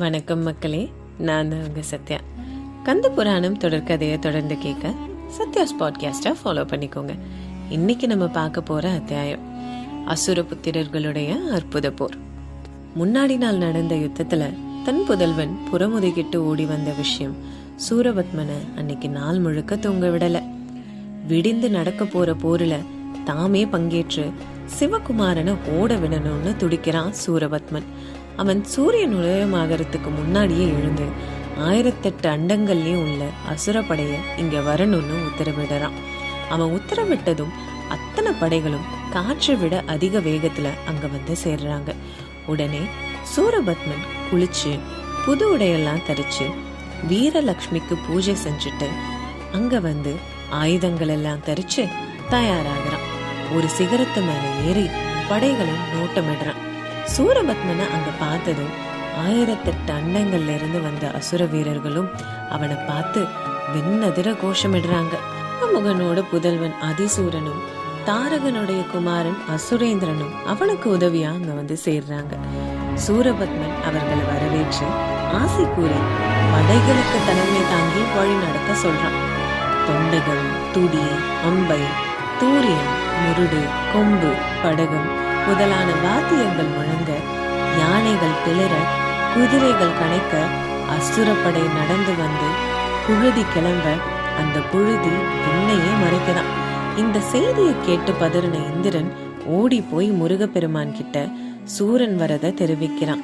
வணக்கம் மக்களே, நான் தான் உங்க சத்யா. கந்த புராணம் தொடர்கதையை தொடர்ந்து கேட்க சத்யாஸ் பாட்காஸ்டை ஃபாலோ பண்ணிக்கோங்க. இன்னைக்கு நம்ம பார்க்க போற அத்தியாயம் அசுர புத்திரர்களுடைய அற்புத போர். முன்னாடி நாள் நடந்த யுத்தத்துல தன் புதல்வன் புறமுதுகிட்டு ஓடி வந்த விஷயம் சூரபத்மனை அன்னைக்கு நாள் முழுக்க தூங்க விடல. விடிந்து நடக்க போற போர்ல தாமே பங்கேற்று சிவகுமாரனை ஓட விடணும்னு துடிக்கிறான் சூரபத்மன். அவன் சூரியன் உதயமாகறதுக்கு முன்னாடியே எழுந்து 1008 அண்டங்கள்லயும் உள்ள அசுரப்படைய இங்க வரணும்னு உத்தரவிடுறான். அவன் உத்தரவிட்டதும் அத்தனை படைகளும் காற்றை விட அதிக வேகத்துல அங்க வந்து சேர்றாங்க. உடனே சூரபத்மன் குளிச்சு புது உடையெல்லாம் தரிச்சு வீரலட்சுமிக்கு பூஜை செஞ்சுட்டு அங்க வந்து ஆயுதங்கள் எல்லாம் தரிச்சு தயாராகிறான். ஒரு சிகரத்து மேல ஏறி படைகளை நோட்டமிடுறான். சூரபத்மனை அங்க பார்த்ததும் 1008 அண்டங்கள்ல இருந்து வந்த அசுர வீரர்களும் அவனை பார்த்து விண்ணதிர கோஷமிடுறாங்க. முகனோட புதல்வன் அதிசூரனும் தாரகனுடைய குமாரன் அசுரேந்திரனும் அவனுக்கு உதவியா அங்க வந்து சேர்றாங்க. சூரபத்மன் அவர்களை வரவேற்று ஆசை கூறி படைகளுக்கு தலைமை தாங்கி வழி நடத்த சொல்றான். தொண்டைகள், துடி, அம்பை, தூரியன், முருடு, கொம்பு, படகம் முதலான வாத்தியங்கள் முழங்க, யானைகள் பிளற, குதிரைகள் கணைக்க, அசுரப்படை நடந்து வந்து புழுதி கிளம்ப அந்த புழுதி விண்ணையே மறைக்கதான். இந்த செய்தியை கேட்டு பதறின இந்திரன் ஓடி போய் முருகப்பெருமான் கிட்ட சூரன் வரத தெரிவிக்கிறான்.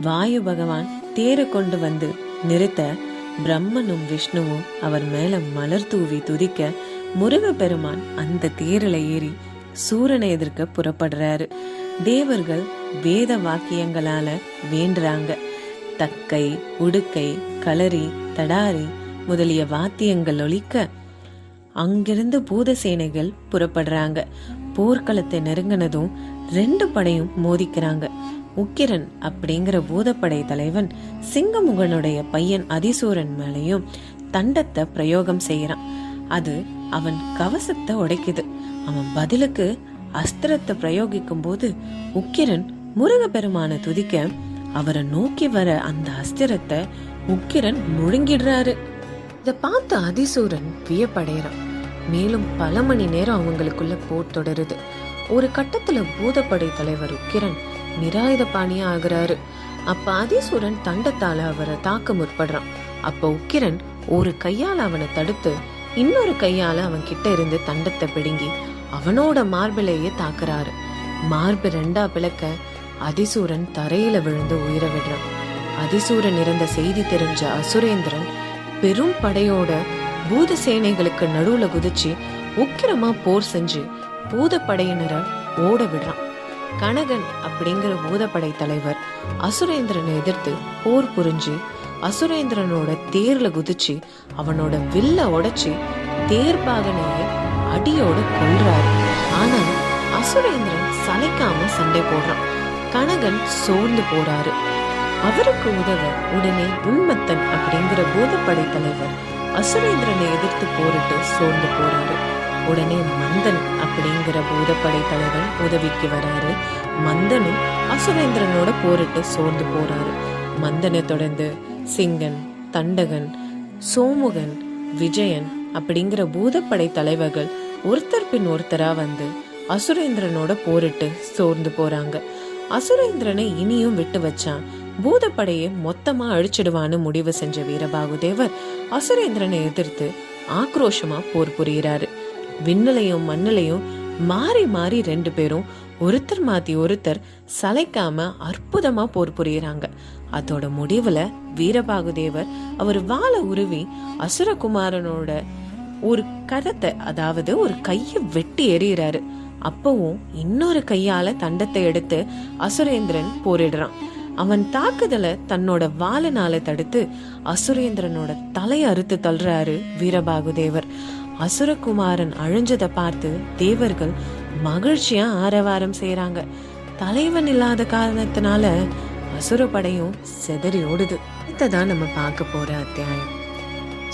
வாயு பகவான் தேரை கொண்டு வந்து நிறுத்த பிரம்மனும் விஷ்ணுவும் அவர் மேல மலர் தூவி துதிக்க முருகப்பெருமான் அந்த தேரில ஏறி சூரனை எதிர்க்க புறப்படுறாரு. தேவர்கள் வேத வாக்கியங்களால வேண்டுறாங்க. தக்கை, உடுக்கை, களரி, தடாரி முதலிய வாத்தியங்கள் ஒலிக்க அங்கிருந்து பூத சேனைகள் புறப்படுறாங்க. போர்க்களத்தை நெருங்கினதும் 2 படையும் மோதிக்கிறாங்க. உக்கிரன் அப்படிங்கிற பூதப்படை தலைவன் சிங்கமுகனுடைய பையன் அதிசூரன் மேலையும் தண்டத்தை பிரயோகம் செய்யறான். அது அவன் கவசத்தை உடைக்குது. அவன் பதிலுக்கு அஸ்திரத்தை பிரயோகிக்கும் போது உக்கிரன் முருகப்பெருமான துதிக்க அவரை நோக்கி வர அந்த அஸ்திரத்தை உக்கிரன் முழுங்கிடுறாரு. இத பார்த்து அதிசூரன் வியப்படைகிறான். மேலும் பல மணி நேரம் அவங்களுக்குள்ள போர் தொடருது. ஒரு கட்டத்துல பூதப்படை தலைவர் உக்கிரன் நிராயுத பாணியா ஆகுறாரு. அப்ப அதிசூரன் தண்டத்தால அவரை தாக்க முற்படுறான். அப்ப உக்கிரன் ஒரு கையால அவனை தடுத்து இன்னொரு கையால அவன் கிட்ட இருந்து தண்டத்தை பிடுங்கி அவனோட மார்பிலேயே தாக்குறாரு. மார்பு 2ஆ பிளக்க அதிசூரன் தரையில விழுந்து உயிரை விடுறான். அதிசூரன் இறந்த செய்தி தெரிஞ்ச அசுரேந்திரன் பெரும் படையோட பூத சேனைகளுக்கு நடுவுல குதிச்சு உக்கிரமா போர் செஞ்சு பூதப்படையினரை ஓட விடுறான். கனகன் அப்படிங்கிற பூதப்படை தலைவர் அசுரேந்திரனை எதிர்த்து போர் புரிஞ்சு அசுரேந்திரனோட தேர்ல குதிச்சு அவனோட வில்ல உடைச்சு தேர்பாகனைய அடியோட கொல்றாரு. ஆனா அசுரேந்திரன் சளைக்காம சண்டை போடுறான். கனகன் சோர்ந்து போறாரு. அவருக்கு உதவ உடனே உன்மத்தன் அப்படிங்கிற பூதப்படை தலைவர் அசுரேந்திரனை எதிர்த்து போரிட்டு சோர்ந்து போறாரு. உடனே மந்தன் அப்படிங்கிற பூதப்படை தலைவன் உதவிக்கு வராரு. மந்தனும் அசுரேந்திரனோட போரிட்டு சோர்ந்து போறாரு. மந்தனை தொடர்ந்து சிங்கன், தண்டகன், சோமுகன், விஜயன் அப்படிங்கிற பூதப்படை தலைவர்கள் ஒருத்தர் பின் ஒருத்தரா வந்து அசுரேந்திரனோட போரிட்டு சோர்ந்து போறாங்க. அசுரேந்திரனை இனியும் விட்டு வச்சான் பூதப்படையை மொத்தமா அழிச்சிடுவான்னு முடிவு செஞ்ச வீரபாகுதேவர் அசுரேந்திரனை எதிர்த்து ஆக்ரோஷமா போர் புரிகிறாரு. விண்ணிலையும் மண்ணிலையும் மாறி மாறி 2 பேரும் ஒருத்தர் மாத்தி ஒருத்தர் சளைக்காம அற்புதமா போர் புரியுறாங்க. அதோட முடிவுல வீரபாகுதேவர் அவர் வாளை உருவி அசுரகுமாரனோட ஒரு கரத்தை, அதாவது ஒரு கையை வெட்டி எறிகிறாரு. அப்பவும் இன்னொரு கையால தண்டத்தை எடுத்து அசுரேந்திரன் போரிடுறான். அவன் தாக்குதலை தன்னோட வாளினால தடுத்து அசுரேந்திரனோட தலையை அறுத்து தள்ளுறாரு வீரபாகுதேவர். அசுரகுமாரன் அழிஞ்சதை பார்த்து தேவர்கள் மகிழ்ச்சியா ஆரவாரம் செய்யறாங்க. தலைவன் இல்லாத காரணத்தினால அசுரப்படையும் செதறி ஓடுது. இதான் நம்ம பார்க்க போற அத்தியாயம்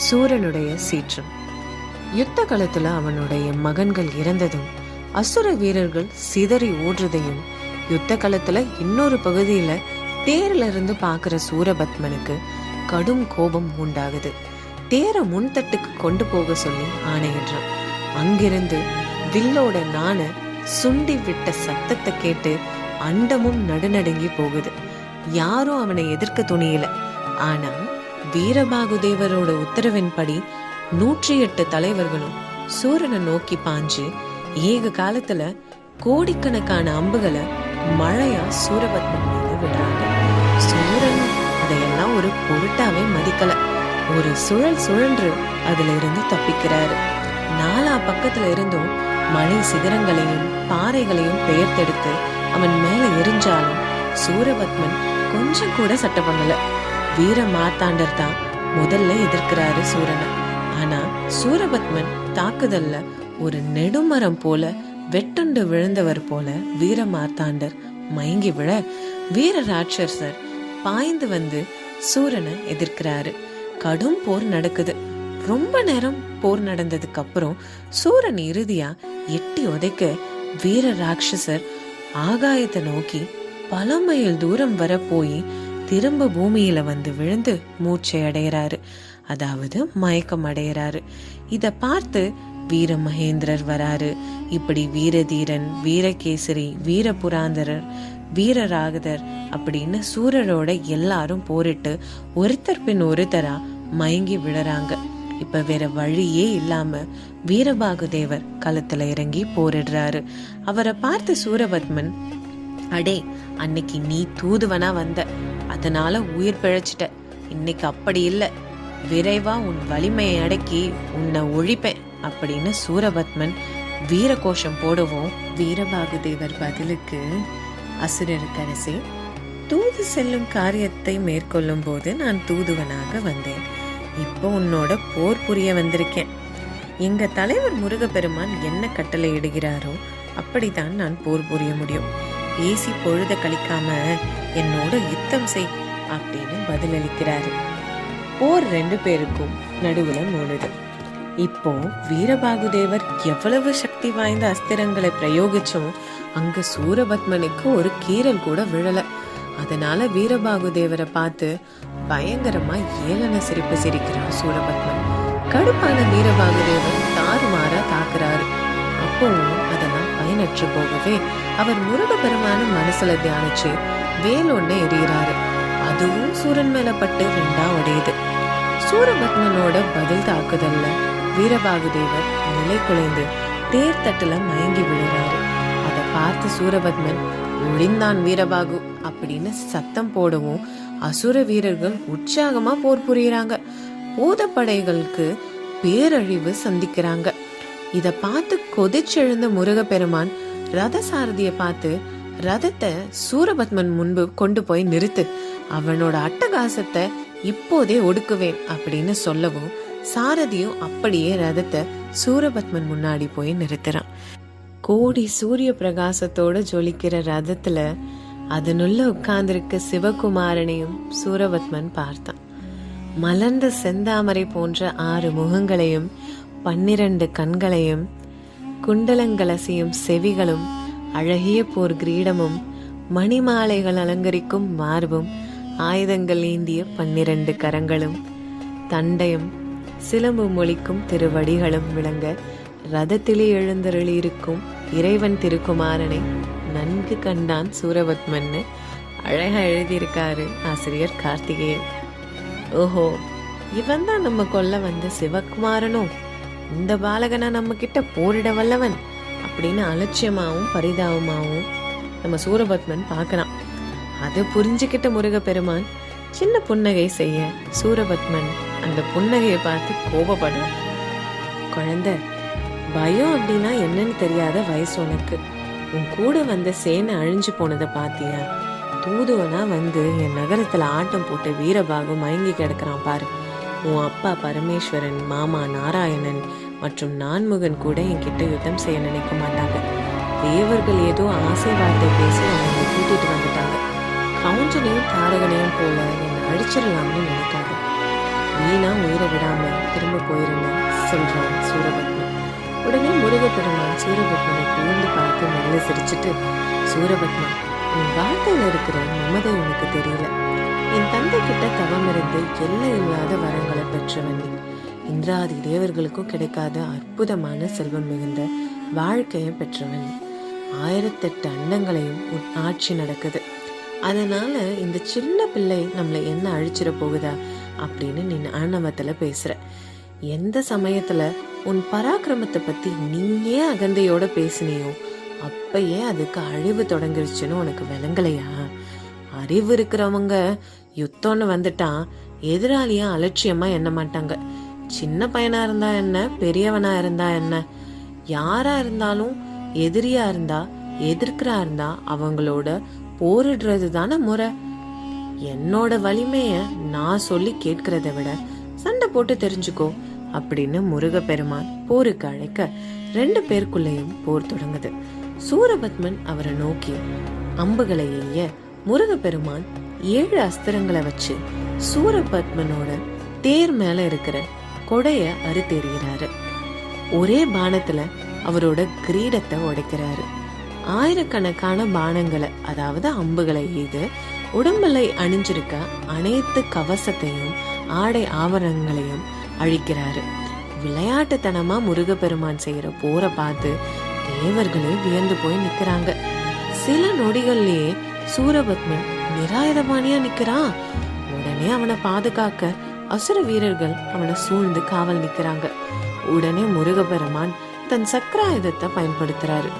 சூரனுடைய சீற்றம். யுத்த காலத்துல அவனுடைய மகன்கள் இறந்ததும் அசுர வீரர்கள் சிதறி ஓடுறதையும், யுத்த காலத்துல இன்னொரு பகுதியில தேர்ல இருந்து பாக்குற சூரபத்மனுக்கு கடும் கோபம் உண்டாகுது. தேர முன்தட்டுக்கு கொண்டு போக சொல்லி ஆணையிடுறான். அங்கிருந்து வில்லோட நாண சுண்டி விட்ட சத்தத்தை கேட்டு அண்டமும் நடுநடுங்கி போகுது. யாரும் அவனை எதிர்க்க துணியல. ஆனா வீரபாகுதேவரோட உத்தரவின்படி 108 தலைவர்களும் சூரனை நோக்கி பாஞ்சு ஏக காலத்துல கோடிக்கணக்கான அம்புகளை மழையா சூரபத்மன் மீது விடுறாங்க. சூரன் அதையெல்லாம் ஒரு பொருட்டாவே மதிக்கல. ஒரு சுழன்று அதுல இருந்து தப்பிக்கிறாரு. நாலா பக்கத்துல இருந்தும் மலை சிகரங்களையும் பாறைகளையும் பெயர்த்தெடுத்து அவன் மேல எரிஞ்சாலும் சூரபத்மன் கொஞ்சம் கூட சட்டை பண்ணல. வீர மார்த்தாண்டர் தான் முதல்ல எதிர்க்கிறாரு சூரனை. ஆனா சூரபத்மன் தாக்குதல்ல ஒரு நெடுமரம் போல வெட்டுண்டு விழுந்தவர் போல வீர மார்த்தாண்டர் மயங்கி விழ வீர ராட்சசர் பாய்ந்து வந்து சூரனை எதிர்க்கிறாரு. கடும் போர் நடக்குது. ரொம்ப நேரம் போர் நடந்ததுக்கு அப்புறம் சூரன் இறுதியா எட்டி உதைக்க வீர ராட்சசர் ஆகாயத்தை நோக்கி பல மைல் தூரம் வர போய் திரும்ப பூமியில வந்து விழுந்து மூச்சை அடைகிறாரு. அதாவது மயக்கம் அடைகிறாரு. இத பார்த்து வீர மகேந்திரர் வராரு. இப்படி வீரதீரன், வீரகேசரி, வீரபுராந்தரர், வீரராகதர் அப்படின்னு சூரரோட எல்லாரும் போரிட்டு ஒருத்தர் பின் ஒருத்தரா மயங்கி விழறாங்க. இப்ப வேற வழியே இல்லாம வீரபாகுதேவர் களத்துல இறங்கி போரிடுறாரு. அவரை பார்த்து சூரபத்மன், அடே அன்னைக்கு நீ தூதுவனா வந்த, அதனால உயிர் பிழைச்சிட்ட. இன்னைக்கு அப்படி இல்ல, விரைவா உன் வலிமையை அடக்கி உன்னை ஒழிப்பேன் அப்படின்னு சூரபத்மன் வீர கோஷம் போடவும் வீரபாகுதேவர் பதிலுக்கு, அசுரருக்கரசே, தூது செல்லும் காரியத்தை மேற்கொள்ளும் போது நான் தூதுவனாக வந்தேன். இப்போ உன்னோட போர் புரிய வந்திருக்கேன். எங்க தலைவர் முருகப்பெருமான் என்ன கட்டளை இடுகிறாரோ அப்படித்தான் நான் போர் புரிய முடியும். பேசி பொழுத கழிக்காம என்னோட யுத்தம் செய் அப்படின்னு பதிலளிக்கிறாரு. போர் 2 பேருக்கும் நடுவுல மூழுது. இப்போ வீரபாகுதேவர் எவ்வளவு சக்தி வாய்ந்த அஸ்திரங்களை பிரயோகிச்சும் அங்க சூரபத்மனுக்கு ஒரு கீறல் கூட விழல. அதனால வீரபாகுதேவரை பார்த்து பயங்கரமா ஏளன சிரிப்பு சிரிக்கிறான் சூரபத்மன். கடுப்பான வீரபாகுதேவர் தாறுமாறா தாக்குறாரு. அப்பவும் அதெல்லாம் பயனற்று போகவே அவர் முருகப்பெருமான மனசுல தியானிச்சு வேலொன்ன எறிகிறாரு. அதுவும் சூரன் மேல பட்டு 2ஆ உடையுது. சூரபத்மனோட பதில் தாக்குதல்ல வீரபாகுதேவர் நிலை குலைந்து தேர்தட்டுல மயங்கி விழுறாரு. அதை பார்த்து சூரபத்மன், ஒளிந்தான் வீரபாகு அப்படின்னு சத்தம் போடவும் அசுர வீரர்கள் உற்சாகமா போர் புரியுறாங்க. பூதப்படைகளுக்கு பேரழிவு சந்திக்கிறாங்க. இத பார்த்து கொதிச்செழுந்த முருகப்பெருமான் ரத சாரதியை பார்த்து, ரதத்தை சூரபத்மன் முன்பு கொண்டு போய் நிறுத்து, அவனோட அட்டகாசத்தை இப்போதே ஒடுக்குவேன் அப்படின்னு சொல்லவும் சாரதியும் அப்படியே ரதத்தை சூரபத்மன் முன்னாடி போய் நிறுத்துறான். கோடி சூரிய பிரகாசத்தோட ஜொலிக்கிற ரதத்துல அதனுள்ள உட்கார்ந்திருக்க சிவகுமாரனையும் சூரபத்மன் பார்த்தான். மலர்ந்த செந்தாமரை போன்ற 6 முகங்களையும் 12 கண்களையும் குண்டலங்கலசையும் செவிகளும் அழகிய போர் கிரீடமும் மணிமாலைகள் அலங்கரிக்கும் மார்பும் ஆயுதங்கள் ஏந்திய 12 கரங்களும் தண்டையும் சிலம்பு மொழிக்கும் திருவடிகளும் விளங்க ரதத்திலே எழுந்தருளியிருக்கும் இறைவன் திருக்குமாரனை நன்கு கண்டான் சூரபத்மன்னு அழகா எழுதியிருக்காரு ஆசிரியர் கார்த்திகேயன். ஓஹோ, இவன் தான் நம்ம கொல்ல வந்த சிவகுமாரனும், இந்த பாலகனா நம்ம கிட்ட போரிட வல்லவன் அப்படின்னு அலட்சியமாவும் பரிதாபமாவும் நம்ம சூரபத்மன் பார்க்கறான். அதை புரிஞ்சுக்கிட்ட முருகப்பெருமான் சின்ன புன்னகை செய்ய சூரபத்மன் அந்த புன்னகையை பார்த்து கோபப்படுறான். குழந்தை, பயம் அப்படின்னா என்னன்னு தெரியாத வயசு உனக்கு. உன் கூட வந்த சேனை அழிஞ்சு போனதை பாத்தியா? தூதுவனா வந்து என் நகரத்துல ஆட்டம் போட்டு வீரபாகு மயங்கி கிடக்குறான் பாரு. உன் அப்பா பரமேஸ்வரன், மாமா நாராயணன் மற்றும் நான்முகன் கூட என்கிட்ட யுத்தம் செய்ய நினைக்க மாட்டாங்க. தேவர்கள் ஏதோ ஆசை வார்த்தை பேசி அவங்க கூட்டிட்டு வந்துட்டாங்க. கவுஞ்சனையும் தாரகனையும் போல என்னை அடிச்சிடலாம்னு நினைக்காங்க. வீணா உயிரை விடாம திரும்ப போயிருந்தேன் சொல்றான் சூரபத்மன். உடனே முருகப்பெருமான் சூரபத்மனை கூர்ந்து பார்த்து மெல்ல சிரிச்சுட்டு, சூரபத்மன், உன் வாழ்க்கையில இருக்கிற நிம்மதி உனக்கு தெரியல. என் தந்தை கிட்ட தவம் இருந்து எல்லை இல்லாத வரங்களை பெற்றவன் நீ. இந்திராதி தேவர்களுக்கும் கிடைக்காத அற்புதமான செல்வம் மிகுந்த வாழ்க்கையை பெற்றவன் நீ. 1008 அண்டங்களையும் ஆட்சி நடக்குது. அதனால இந்த சின்ன பிள்ளை நம்மளை என்ன அழிச்சிட போகுதா அப்படின்னு நீ ஆணவத்துல பேசுற. எந்த சமயத்துல உன் பராக்கிரமத்தை பத்தி நீயே அகந்தையோட பேசினியோ அப்பயே அதுக்கு அழிவு தொடங்கிருச்சுன்னு உனக்கு விளங்கலையா? அறிவு இருக்கிறவங்க யுத்தம்னு வந்துட்டா எதிராளியா அலட்சியமா எண்ண மாட்டாங்க. சின்ன பையனா இருந்தா என்ன, பெரியவனா இருந்தா என்ன, யாரா இருந்தாலும் எதிரியா இருந்தா எதிர்க்கிறா இருந்தா அவங்களோட போரிடுறது தானே முறை. என்னோட வலிமைய நான் சொல்லி கேட்கிறத விட சண்டை போட்டு தெரிஞ்சுக்கோ அப்படின்னு முருகப்பெருமான் போருக்கு அழைக்க 2 பேருக்குள்ளேயும் போர் தொடங்குது. சூரபத்மன் அவரை நோக்கி அம்புகளை எய்ய முருகப்பெருமான் 7 அஸ்திரங்களை வச்சு சூரபத்மனோட தேர் மேல இருக்கிற கொடைய அறுத்தெறிகிறாரு. ஒரே பானத்துல அவரோட கிரீடத்தை உடைக்கிறாரு. ஆயிரக்கணக்கான பானங்களை, அதாவது அம்புகளை எய்து உடம்பலை அணிஞ்சிருக்க அனைத்து கவசத்தையும் ஆடை ஆவரணங்களையும் அழிக்கிறாரு. விளையாட்டுத்தனமா முருகப்பெருமான் செய்யற போரை பார்த்து தேவர்களே வியந்து போய் நிக்கிறாங்க. சில நொடிகள்லயே சூரபத்மன் நிராயுதபாணியா நிக்கிறான். உடனே அவனை பாதுகாக்க அசுர வீரர்கள் அவனை சூழ்ந்து காவல் நிக்கிறாங்க. உடனே முருகப்பெருமான் தன் சக்கராயுதத்தை பயன்படுத்துறாரு.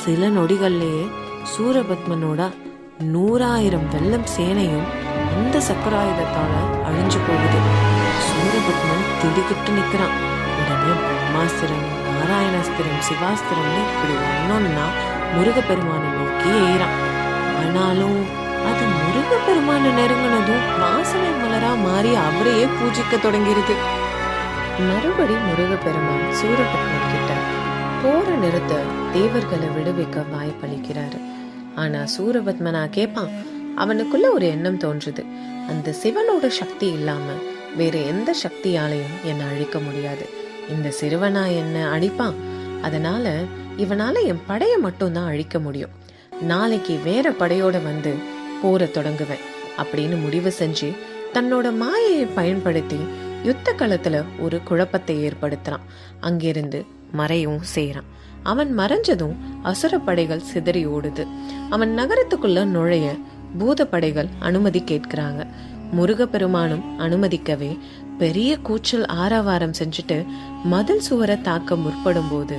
சில நொடிகள்லயே சூரபத்மனோட 100,000 வெள்ளம் சேனையும் அந்த சக்கராயுதத்தால அழிஞ்சு போகுது. சூரபத்மன் திடுக்கிட்டு நிக்கிறான். உடனே பிரம்மாஸ்திரம், நாராயணாஸ்திரம், சிவாஸ்திரம்னு இப்படி ஒன்னொன்னா முருகப்பெருமானை நோக்கி ஏறான். ஆனாலும் அது முருகப்பெருமான நெருங்கினதும் வாசனை மலரா மாறி அவரையே பூஜிக்க தொடங்கிருது. மறுபடி முருகப்பெருமான் சூரபத்மன் கிட்ட போற நிறுத்த தேவர்களை விடுவிக்க வாய்ப்பளிக்கிறாரு. ஆனா சூரபத்மனா கேட்பான். அவனுக்குள்ள ஒரு எண்ணம் தோன்றுது. அந்த சிவனோட சக்தி இல்லாம வேற எந்த சக்தியாலையும் என்னை அழிக்க முடியாது. இந்த சிறுவனா என்ன அடிப்பான். அதனால இவனால என் படைய மட்டும் தான் அழிக்க முடியும். நாளைக்கு வேற படையோட வந்து போரை தொடங்குவேன் அப்படின்னு முடிவு செஞ்சு தன்னோட மாயையை பயன்படுத்தி யுத்த களத்துல ஒரு குழப்பத்தை ஏற்படுத்துறான். அங்கிருந்து மறையும் செய்யறான். அவன் மறைஞ்சதும் அசுர படைகள் சிதறி ஓடுது. அவன் நகரத்துக்குள்ள நுழைய பூத படைகள் அனுமதி கேட்கிறாங்க. முருகப்பெருமானும் அனுமதிக்கவே பெரிய கூச்சல் ஆரவாரம் செஞ்சுட்டு மதில் சுவரை தாக்க முற்படும் போது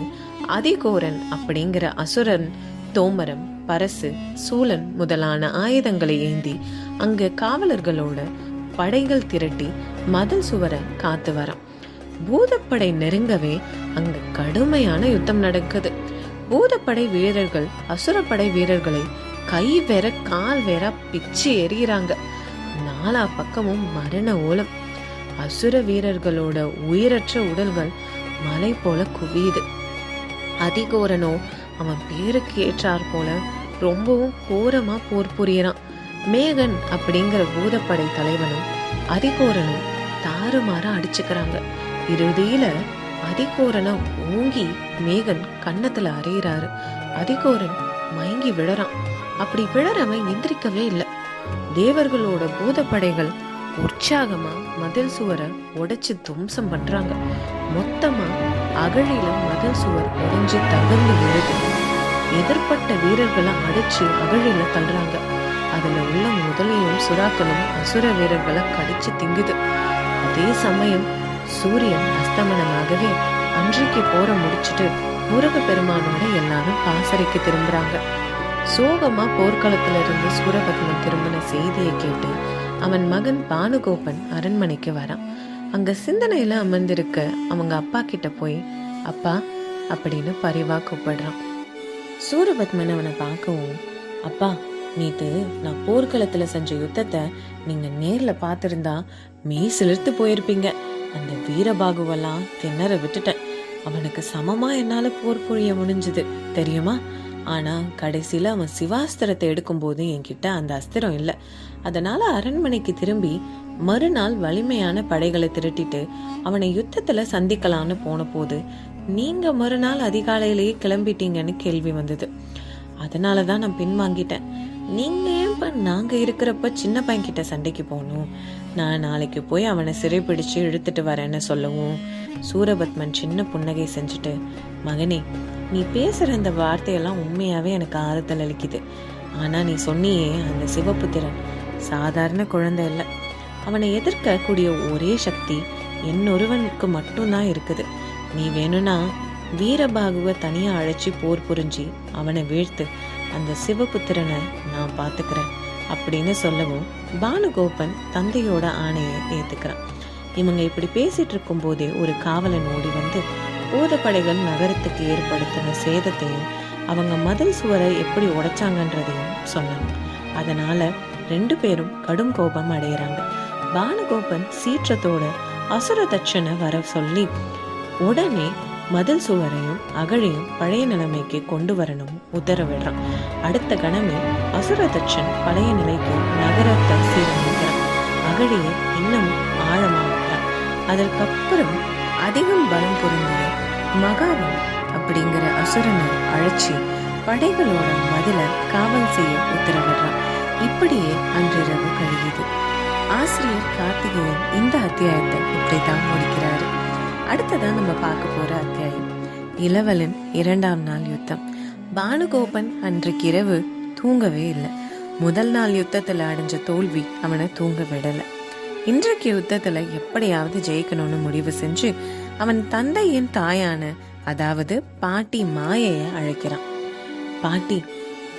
அதிகோரன் அப்படிங்கிற அசுரன் தோமரம், பரசு, சூலன் முதலான ஆயுதங்களை ஏந்தி அங்க காவலர்களோட படைகள் திரட்டி மதில் சுவரை காத்து வரான். பூதப்படை நெருங்கவே அங்க கடுமையான யுத்தம் நடக்குது. பூதப்படை வீரர்கள் அசுரப்படை வீரர்களை கை வேற கால் வேற பிச்சு எறிகிறாங்க. 4 பக்கமும் மரண ஓலம். அசுர வீரர்களோட உயிரற்ற உடல்கள் மலை போல குவியுது. அதிகோரனோ அவன் பேருக்கு ஏற்றார் போல ரொம்பவும் கோரமா போர் புரியறான். மேகன் அப்படிங்கிற பூதப்படை தலைவனும் அதிகோரனும் தாறுமாறா அடிச்சுக்கிறாங்க. இறுதியில அதிகோரனை ஓங்கி மேகன் கன்னத்துல அறையிறாரு. அதிகோரன் மயங்கி விழறான். அப்படி விழறவன் எந்திரிக்கவே இல்லை. தேவர்களோட பூதப்படைகள் உற்சாகமா மதில் சுவரை உடைச்சு துவம்சம் பண்றாங்க. மொத்தமா அகழியில மதில் சுவர் உடைஞ்சு தகர்ந்து விழுது. எதிர்பட்ட வீரர்களை அடிச்சு அகழியில தள்ளுறாங்க. அதுல உள்ள முதலையும் சுறாக்களும் அசுர வீரர்களை கடிச்சு திங்குது. அதே சமயம் சூரியன் அஸ்தமனமாகவே அன்றைக்கு போற முடிச்சுட்டு முருகப்பெருமானோட எல்லாரும் பாசறைக்கு திரும்புறாங்க. சோகமா போர்க்களத்துல இருந்து சூரபத்மன் திரும்பின செய்தியை கேட்டு அவன் மகன் பானுகோபன் அரண்மனைக்கு வரான். அங்க சிந்தனையில அமர்ந்திருக்க அவங்க அப்பா கிட்ட போய் அப்பா அப்படின்னு பரிவா கூப்பிடுறான். சூரபத்மன் அவனை பார்க்கவும், அப்பா நேத்து நான் போர்க்களத்துல செஞ்ச யுத்தத்தை நீங்க நேர்ல பாத்திருந்தா மெய் சிலிர்த்து போயிருப்பீங்க. அந்த வீரபாகுவெல்லாம் திணற விட்டுட்டேன். அவனுக்கு சமமா என்னால போர் புரிய முடிஞ்சது தெரியுமா? ஆனா கடைசியில அவன் சிவாஸ்திரத்தை எடுக்கும் போது என்கிட்ட அந்த அஸ்திரம் இல்லை. அதனால அரண்மனைக்கு திரும்பி மறுநாள் வலிமையான படைகளை திரட்டிட்டு அவனை யுத்தத்துல சந்திக்கலான்னு போன போது நீங்க மறுநாள் அதிகாலையிலேயே கிளம்பிட்டீங்கன்னு கேள்வி வந்தது. அதனாலதான் நான் பின்வாங்கிட்டேன். நீங்கள் ஏன்ப்பா நாங்கள் இருக்கிறப்ப சின்ன பையன்கிட்ட சண்டைக்கு போகணும்? நான் நாளைக்கு போய் அவனை சிறைப்பிடிச்சு இழுத்துட்டு வரேன்னு சொல்லவும் சூரபத்மன் சின்ன புன்னகை செஞ்சுட்டு, மகனே, நீ பேசுகிற அந்த வார்த்தையெல்லாம் உண்மையாகவே எனக்கு ஆறுதல் அளிக்குது. ஆனால் நீ சொன்னியே அந்த சிவபுத்திரன் சாதாரண குழந்தை இல்லை. அவனை எதிர்க்கக்கூடிய ஒரே சக்தி என்னொருவனுக்கு மட்டும்தான் இருக்குது. நீ வேணும்னா வீரபாகுவை தனியாக அழைச்சி போர் புரிஞ்சு அவனை வீழ்த்து. அந்த சிவபுத்திரனை நான் பார்த்துக்கிறேன் அப்படின்னு சொல்லவும் பானுகோபன் தந்தையோட ஆணையை ஏற்றுக்கிறான். இவங்க இப்படி பேசிட்டு இருக்கும் போதே ஒரு காவலன் ஓடி வந்து பூதப்படைகள் நகரத்துக்கு ஏற்படுத்தின சேதத்தையும் அவங்க மதில் சுவரை எப்படி உடைச்சாங்கன்றதையும் சொன்னாங்க. அதனால 2 பேரும் கடும் கோபம் அடைகிறாங்க. பானுகோபன் சீற்றத்தோட அசுர தட்சனை வர சொல்லி உடனே மதில் சுவரையும் அகழியும் பழைய நிலைமைக்கு கொண்டு வரணும் உத்தரவிடுறான். அடுத்த கணமே அசுர தட்சன் பழைய நிலைக்கு நகரத்தை சீரமைக்கிறான். அகழியை இன்னும் ஆழமாகிறான். அதற்கப்புறம் அதிகம் பலம் பொருந்திய மகாவன் அப்படிங்கிற அசுரனை அழைச்சி படைகளோட மதில காவல் செய்ய உத்தரவிடுறான். இப்படியே அன்றிரவு கழியுது. ஆசிரியர் கார்த்திகேயன் இந்த அத்தியாயத்தை இப்படித்தான் முடிக்கிறாரு. அடுத்ததான் நம்ம பார்க்க போற அத்தியாயம் இளவலன் 2ஆம் நாள் யுத்தம். பானுகோபன் அன்றைக்கு இரவு தூங்கவே இல்லை. முதல் நாள் யுத்தத்துல அடைஞ்ச தோல்வி அவனை தூங்க விடல. இன்றைக்கு யுத்தத்துல எப்படியாவது ஜெயிக்கணும்னு முடிவு செஞ்சு அவன் தந்தையின் தாயான, அதாவது பாட்டி மாயைய அழைக்கிறான். பாட்டி,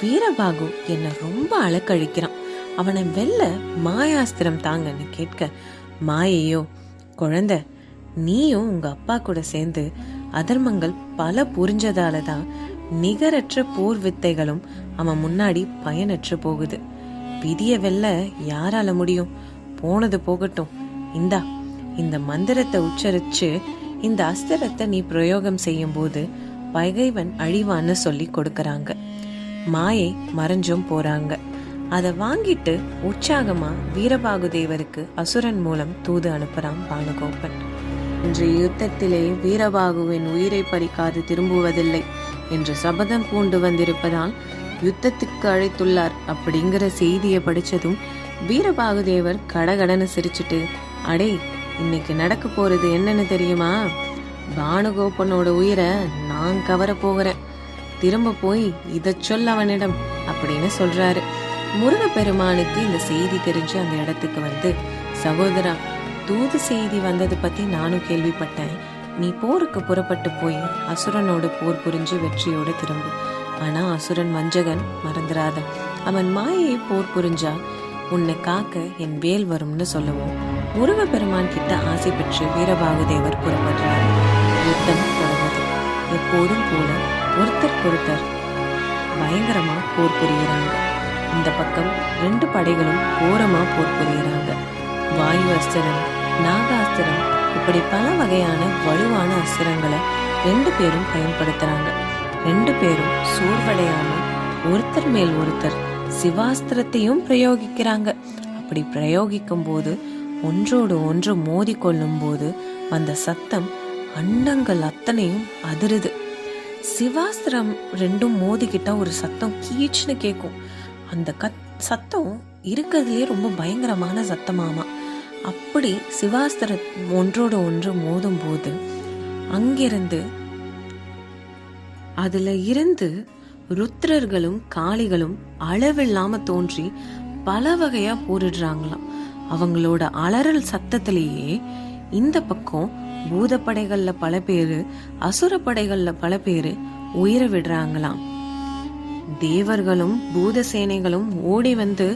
வீரபாகு என்னை ரொம்ப அலக்கழிக்கிறான். அவனை வெல்ல மாயாஸ்திரம் தாங்கன்னு கேட்க, மாயையோ, குழந்தை, நீயும் உங்க அப்பா கூட சேர்ந்து அதர்மங்கள் பல புரிஞ்சதாலதான் நிகரற்ற போர் வித்தைகளும் அவன் முன்னாடி பயனற்று போகுது. விதிய வெல்ல யாரால முடியும்? போனது போகட்டும். இந்த மந்திரத்தை உச்சரிச்சு இந்த அஸ்திரத்தை நீ பிரயோகம் செய்யும் போது பகைவன் அழிவான்னு சொல்லி கொடுக்கறாங்க. மாயை மறைஞ்சும் போறாங்க. அதை வாங்கிட்டு உற்சாகமா வீரபாகு தேவருக்கு அசுரன் மூலம் தூது அனுப்புறான் பானுகோபன். இன்றைய யுத்தத்திலே வீரபாகுவின் உயிரை பறிக்காது திரும்புவதில்லை என்று சபதம் பூண்டு வந்திருப்பதால் யுத்தத்துக்கு அழைத்துள்ளார் அப்படிங்கிற செய்தியை படிச்சதும் வீரபாகு தேவர் கடகடன்னு சிரிச்சுட்டு, அடே, இன்னைக்கு நடக்க போறது என்னன்னு தெரியுமா? பானுகோபனோட உயிரை நான் கவர போகிறேன். திரும்ப போய் இதை சொல்ல அவனிடம் அப்படின்னு சொல்றாரு. முருகப்பெருமானுக்கு இந்த செய்தி தெரிஞ்சு அந்த இடத்துக்கு வந்து, சகோதரா, தூது செய்தி வந்தது பத்தி நானும் கேள்விப்பட்டேன். நீ போருக்கு புறப்பட்டு போய் அசுரனோடு போர் புரிஞ்சு வெற்றியோடு திரும்பு. ஆனா அசுரன் வஞ்சகன், மறந்துடாத. அவன் மாயை போர் புரிஞ்சா உன்னை காக்க என் வேல் வரும்னு சொல்லவும் முருகப்பெருமான் கிட்ட ஆசை பெற்று வீரபாகு தேவர் புறப்படுறாரு. யுத்தம் தொடங்குது. எப்போதும் போல ஒருத்தர் பயங்கரமா போர் புரியுறாங்க. இந்த பக்கம் 2 படைகளும் கோரமா போர் புரியுறாங்க. வாயு அஸ்திரம், நாகாஸ்திரம், இப்படி பல வகையான வலுவான அஸ்திரங்களை 2 பேரும் பயன்படுத்துறாங்க. 2 பேரும் சோர்வடையாம ஒருத்தர் மேல் ஒருத்தர் சிவாஸ்திரத்தையும் பிரயோகிக்கிறாங்க. அப்படி பிரயோகிக்கும் போது ஒன்றோடு ஒன்று மோதி கொள்ளும் போது அந்த சத்தம் அண்டங்கள் அத்தனையும் அதிருது. சிவாஸ்திரம் 2ம் மோதிக்கிட்டா ஒரு சத்தம் கீச்சுன்னு கேட்கும். அந்த சத்தம் இருக்கிறதுலே ரொம்ப பயங்கரமான சத்தமாமா. அப்படி சிவாஸ்திரம் ஒன்றோடு ஒன்று மோதும் போது அங்கிருந்து அதுல இருந்து ருத்ரர்களும் காளிகளும் அளவில்லாம தோன்றி பல வகையா போரிடுறாங்களாம். அவங்களோட அலறல் சத்தத்திலேயே இந்த பக்கம் பூதப்படைகள்ல பல பேரு, அசுர படைகள்ல பல பேரு உயிரை விடுறாங்களாம். தேவர்களும் பூத சேனைகளும் ஓடி வந்து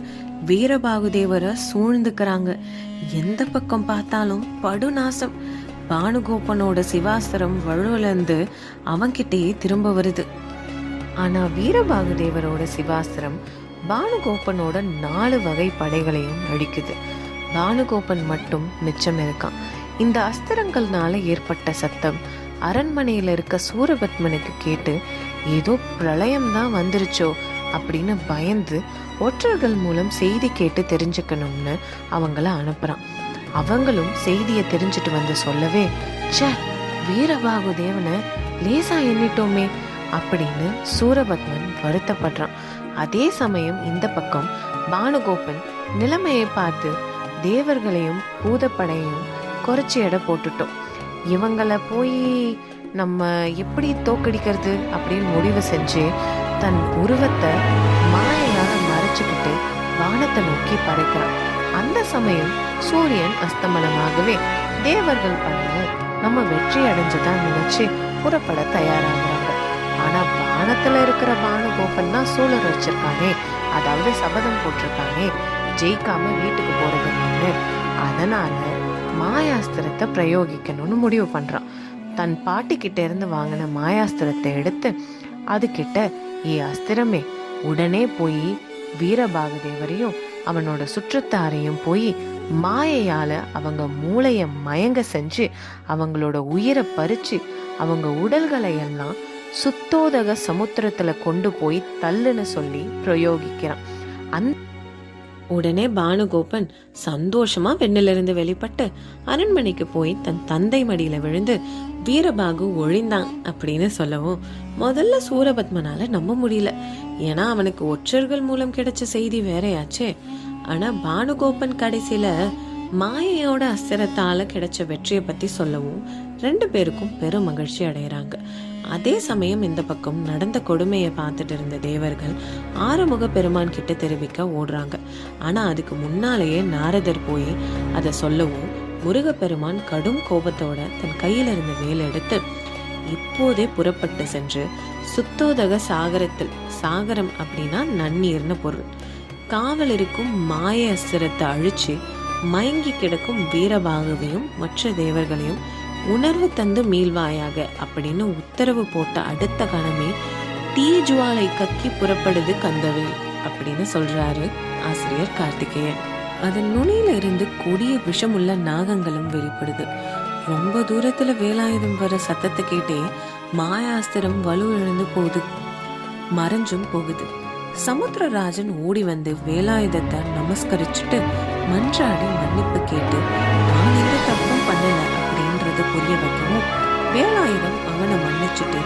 வீரபாகு தேவரை சூழ்ந்துக்கிறாங்க. எந்த பக்கம் பார்த்தாலும் படுநாசம். பானுகோபனோட சிவாஸ்திரம் வலுவிழந்து அவன்கிட்டயே திரும்ப வருது. ஆனா வீரபாகு தேவரோட சிவாஸ்திரம் பானுகோபனோட 4 வகை படைகளையும் அடிக்குது. பானுகோபன் மட்டும் மிச்சம் இருக்கான். இந்த அஸ்திரங்கள்னால ஏற்பட்ட சத்தம் அரண்மனையில இருக்க சூரபத்மனுக்கு கேட்டு ஏதோ பிரளயம்தான் வந்துருச்சோ அப்படின்னு பயந்து ஒற்றர்கள் மூலம் செய்தி கேட்டு தெரிஞ்சுக்கணும்னு அவங்கள அனுப்புறான். அவங்களும் செய்தியை தெரிஞ்சுட்டு வந்து சொல்லவே, ச்சே, வீரபாகு தேவனை லேசா எண்ணிட்டோமே அப்படின்னு சூரபத்மன் வருத்தப்படுறான். அதே சமயம் இந்த பக்கம் பானுகோபன் நிலைமையை பார்த்து தேவர்களையும் பூதப்படையையும் குறைச்சி எடை போட்டுட்டோம், இவங்களை போய் நம்ம எப்படி தோக்கடிக்கிறது அப்படின்னு முடிவு செஞ்சு தன் உருவத்தை மாயையாக மறைச்சுக்கிட்டு வானத்தை நோக்கி படைக்கிறான். அந்த சமயம் சூரியன் அஸ்தமனமாகவே தேவர்கள் படையும் நம்ம வெற்றி அடைஞ்சுதான் நினைச்சு புறப்பட தயாராகிறாங்க. ஆனா வானத்துல இருக்கிற பானுகோபன் தான் சூழல் வச்சிருக்கானே, அதாவது சபதம் போட்டிருக்கானே ஜெயிக்காம வீட்டுக்கு போறதுன்னு. அதனால மாயாஸ்திரத்தை பிரயோகிக்கணும்னு முடிவு பண்றான். தன் பாட்டி கிட்ட இருந்து வாங்கின மாயாஸ்திரத்தை எடுத்து அது கிட்ட, ஏ அஸ்திரமே, உடனே போய் வீரபாகுதேவரையும் அவனோட சுற்றத்தாரையும் போய் மாயையால அவங்க மூளைய மயங்க செஞ்சு அவங்களோட உயிரை பறிச்சு அவங்க உடல்களை எல்லாம் சுத்தோதக சமுத்திரத்துல கொண்டு போய் தள்ளுன்னு சொல்லி பிரயோகிக்கிறான். உடனே பானுகோபன் சந்தோஷமா வெண்ணிலிருந்து வெளிப்பட்டு அரண்மனைக்கு போய் தன் தந்தை மடியில விழுந்து வீரபாகு ஒழிந்தான் அப்படின்னு சொல்லவும் முதல்ல சூரபத்மனால நம்ப முடியல. ஏன்னா அவனுக்கு ஒற்றர்கள் மூலம் கிடைச்ச செய்தி வேறையாச்சே. ஆனா பானுகோபன் கடைசியில மாயையோட அஸ்திரத்தால கிடைச்ச வெற்றியை பத்தி சொல்லவும் 2 பேருக்கும் பெரும் மகிழ்ச்சி அடைகிறாங்க. அதே சமயம் இந்த பக்கம் நடந்த கொடுமையை பார்த்துட்டு இருந்த தேவர்கள் ஆறுமுக பெருமான் கிட்ட தெரிவிக்க ஓடுறாங்க. ஆனா அதுக்கு முன்னாலேயே நாரதர் போய் அதை சொல்லவும் முருகப்பெருமான் கடும் கோபத்தோட தன் கையில இருந்த வேலை எடுத்து இப்போதே புறப்பட்டு சென்று சுத்தோதக சாகரத்தில், சாகரம் அப்படின்னா நன்னீர்னு பொருள், காவல் இருக்கும் மாய அஸ்திரத்தை அழிச்சு மயங்கி கிடக்கும் வீரபாகுவையும் மற்ற தேவர்களையும் உணர்வு தந்து மீள்வாயாக அப்படின்னு உத்தரவு போட்ட அடுத்த கணமே தீஜுவாலை கக்கி புறப்படுது கந்தவேல் அப்படின்னு சொல்றாரு ஆசிரியர் கார்த்திகேயன். அதன் நுனியில இருந்து கொடிய விஷமுள்ள நாகங்களும் வெளிப்படுது. ரொம்ப தூரத்துல வேலாயுதம் வர சத்தத்தை கேட்டே மாயாஸ்திரம் வலு இழந்து போகுது, மறைஞ்சும் போகுது. சமுத்திரராஜன் ஓடி வந்து வேலாயுதத்தை நமஸ்கரிச்சுட்டு மன்றாடி மன்னிப்பு கேட்டு நான் எந்த தப்பும் பண்ணல அப்படின்றத புரிய வைக்கவும் வேலாயுதம் அவனை மன்னிச்சுட்டு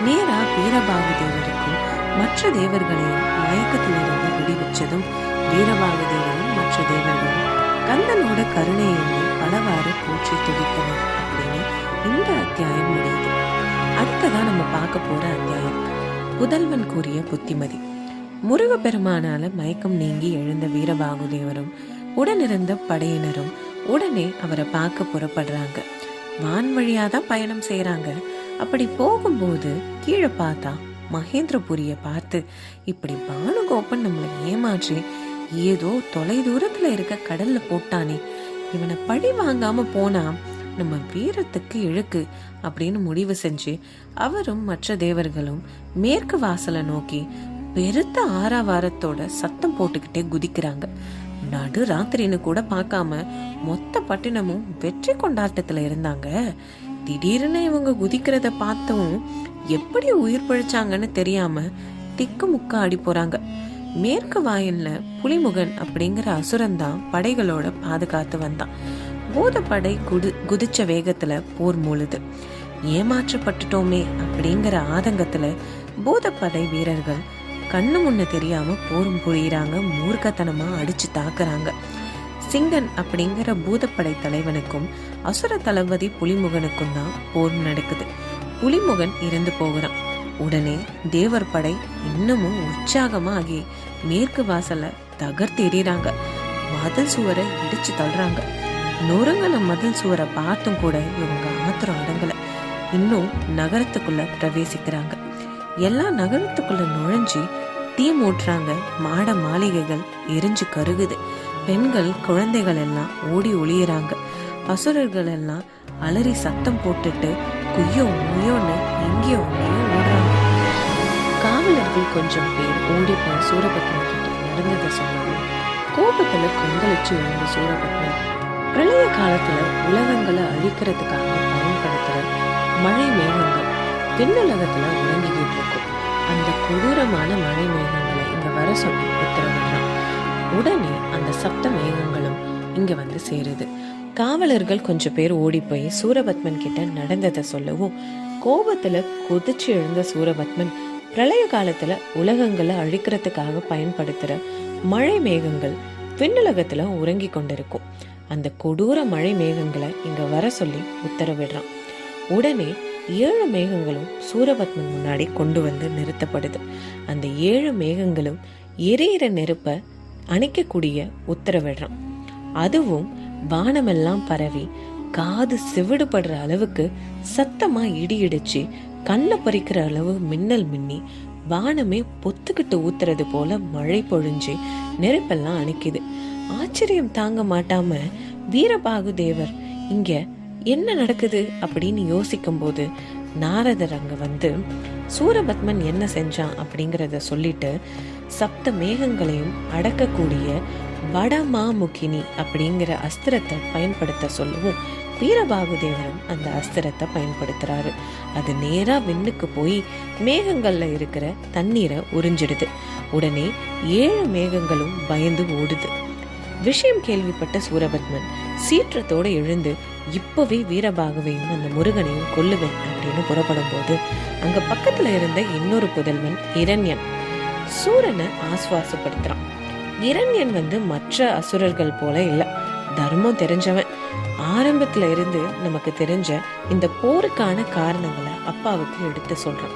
நேரா வீரபாகு தேவருக்கும் மற்ற தேவர்களையும் மயக்கத்திலிருந்து விடுவிச்சதும் வீரபாகு தேவரும் மற்ற தேவர்களும் கந்தனோட கருணை எண்ணி பலவாறு போற்றி துதித்தனர் அப்படின்னு இந்த அத்தியாயம் முடியுது. அடுத்ததான் நம்ம பார்க்க போற அத்தியாயம் புதல்வன் கூறிய புத்திமதி. முருகப்பெருமானால மயக்கம் நீங்கி எழுந்த வீரபாகுதேவரும் உடனிருந்த படையினரும் உடனே அவரை பார்க்க புறப்படுறாங்க. வான் வழியாதான் பயணம் செய்யறாங்க. அப்படி போகும்போது கீழே பார்த்தா மகேந்திரபுரிய பார்த்து, இப்படி பானுகோபன் நம்மளை ஏமாற்றி ஏதோ தொலை தூரத்துல இருக்க கடல்ல போட்டானே, இவனை பழி வாங்காம போனா நம்ம வீரத்துக்கு இழுக்கு அப்படின்னு முடிவு செஞ்சு அவரும் மற்ற தேவர்களும் மேற்கு வாசலை நோக்கி பெருத்த ஆறாவாரத்தோட சத்தம் போட்டுக்கிட்டே குதிக்கிறாங்க. நடு ராத்திரின்னு கூட பார்க்காம மொத்த பட்டினமும் வெற்றி கொண்டாட்டத்துல இருந்தாங்க. திடீர்னு இவங்க குதிக்கிறத பார்த்தவும் எப்படி உயிர் பழிச்சாங்கன்னு தெரியாம திக்கு முக்க ஆடி போறாங்க. மேற்கு வாயில்ல புலிமுகன் அப்படிங்கிற அசுரன் தான் படைகளோட பாதுகாத்து வந்தான். பூதப்படை குதிச்ச வேகத்துல போர் மூழுது. ஏமாற்றப்பட்டுட்டோமே அப்படிங்கிற ஆதங்கத்துல பூதப்படை வீரர்கள் கண்ணு முன்ன தெரியாம போரும் புரியுறாங்க, மூர்க்கத்தனமா அடிச்சு தாக்குறாங்க. சிங்கன் அப்படிங்கிற பூதப்படை தலைவனுக்கும் அசுர தளபதி புலிமுகனுக்கும் தான் போர் நடக்குது. புலிமுகன் இறந்து போகிறான். உடனே தேவர் படை இன்னமும் உற்சாகமாகி மேற்கு வாசல தகர்த்து எறிறாங்க. மதில் சுவரை இடிச்சு தள்ளுறாங்க. நொறுங்கின மதில் சுவரை பார்த்தும் கூட இவங்க ஆத்திரம் அடங்கல. இன்னும் நகரத்துக்குள்ள பிரவேசிக்கிறாங்க. எல்லா நகரத்துக்குள்ள நுழைஞ்சி தீ மூட்டுறாங்க. மாட மாளிகைகள் எரிஞ்சு கருகுது. பெண்கள் குழந்தைகள் எல்லாம் ஓடி ஒளியறாங்க. அசுரர்கள் எல்லாம் அலறி சத்தம் போட்டுட்டு குய்யோ முய்யோன்னு எங்கேயோ அங்கேயோ ஓடுறாங்க. காவலர்கள் கொஞ்சம் பேர் ஓடி போய் சூரபத்மன் கிட்ட நடந்ததை சொன்னாங்க. கோபத்துல கொந்தளிச்சு எழுந்த சூரபத்மன் பிரளய காலத்துல உலகங்களை அழிக்கிறதுக்காக பயன்படுத்துற மழை மேகங்கள் விண்ணுலகத்துல உறங்கிக்கிட்டு இருக்கும். அந்த கொடூரமான மழை மேகங்களை இங்க வர சொல்லி உத்தரவிடுறான். உடனே அந்த சப்த மேகங்களும் இங்க வந்து சேருது. காவலர்கள் கொஞ்சம் பேர் ஓடி போய் சூரபத்மன் கிட்ட நடந்ததை சொல்லவும் கோபத்துல கொதிச்சு எழுந்த சூரபத்மன் பிரளய காலத்துல உலகங்களை அழிக்கிறதுக்காக பயன்படுத்துற மழை மேகங்கள் விண்ணுலகத்துல உறங்கி கொண்டிருக்கும். அந்த கொடூர மழை மேகங்களை இங்க வர சொல்லி உத்தரவிடுறான். உடனே 7 மேகங்களும் சூரபத்மன் முன்னாடி கொண்டு வந்து நிறுத்தப்படுது. அந்த 7 மேகங்களும் எரியிற நெருப்ப அணைக்கக்கூடிய உத்தரவிடுறான். அதுவும் வானமெல்லாம் பரவி காது செவிடுபடுற அளவுக்கு சத்தமா இடி இடிச்சு கண்ணை பறிக்கிற அளவு மின்னல் மின்னி வானமே பொத்துக்கிட்டு ஊத்துறது போல மழை பொழிஞ்சு நெருப்பெல்லாம் அணைக்குது. ஆச்சரியம் தாங்க மாட்டாம வீரபாகு தேவர் இங்க என்ன நடக்குது அப்படின்னு யோசிக்கும் போது நாரதர் அங்க வந்து சூரபத்மன் என்ன செஞ்சான் அப்படிங்கிறத சொல்லிட்டு சப்த மேகங்களையும் அடக்கக்கூடிய வடமாமுகினி அப்படிங்கிற அஸ்திரத்தை பயன்படுத்த சொல்லவும் வீரபாகு தேவரும் அந்த அஸ்திரத்தை பயன்படுத்துறாரு. அது நேரா விண்ணுக்கு போய் மேகங்கள்ல இருக்கிற தண்ணீரை உறிஞ்சிடுது. உடனே 7 மேகங்களும் பயந்து ஓடுது. விஷயம் கேள்விப்பட்ட சூரபத்மன் சீற்றத்தோட எழுந்து இப்பவே வீரபாகுவையும் அந்த முருகனையும் கொல்லுவேன் அப்படின்னு புறப்படும் போது அங்க பக்கத்துல இருந்த இன்னொரு புதல்வன் இரண்யன் சூரனை ஆசுவாசப்படுத்துறான். இரண்யன் வந்து மற்ற அசுரர்கள் போல இல்ல, தர்மம் தெரிஞ்சவன். ஆரம்பத்துல இருந்து நமக்கு தெரிஞ்ச இந்த போருக்கான காரணங்களை அப்பாவுக்கு எடுத்து சொல்றான்.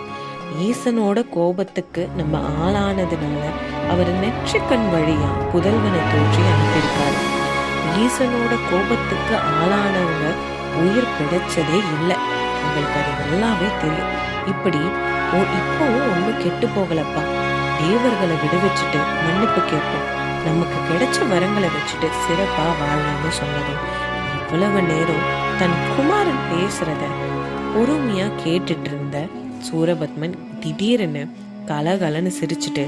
ஈசனோட கோபத்துக்கு நம்ம ஆளானதுனால அவர் நெற்றிக்கண் வழியா புதல்வனை தோற்றி அனுப்பியிருக்காரு. ஈசனோட கோபத்துக்கு ஆளானவங்க உயிர் பிழைச்சதே இல்லை, உங்களுக்கு அது நல்லாவே தெரியும். இப்படி இப்பவும் ஒன்னும் கெட்டு போகலப்பா, தேவர்களை விடுவிச்சுட்டு மன்னிப்பு கேட்போம், நமக்கு கிடைச்ச வரங்களை வச்சுட்டு சிறப்பா வாழலாம்னு சொன்னதும் இவ்வளவு நேரம் தன் குமாரன் பேசுறத பொறுமையா கேட்டுட்டு இருந்த சூரபத்மன் திடீர்னு கலகலன்னு சிரிச்சுட்டு,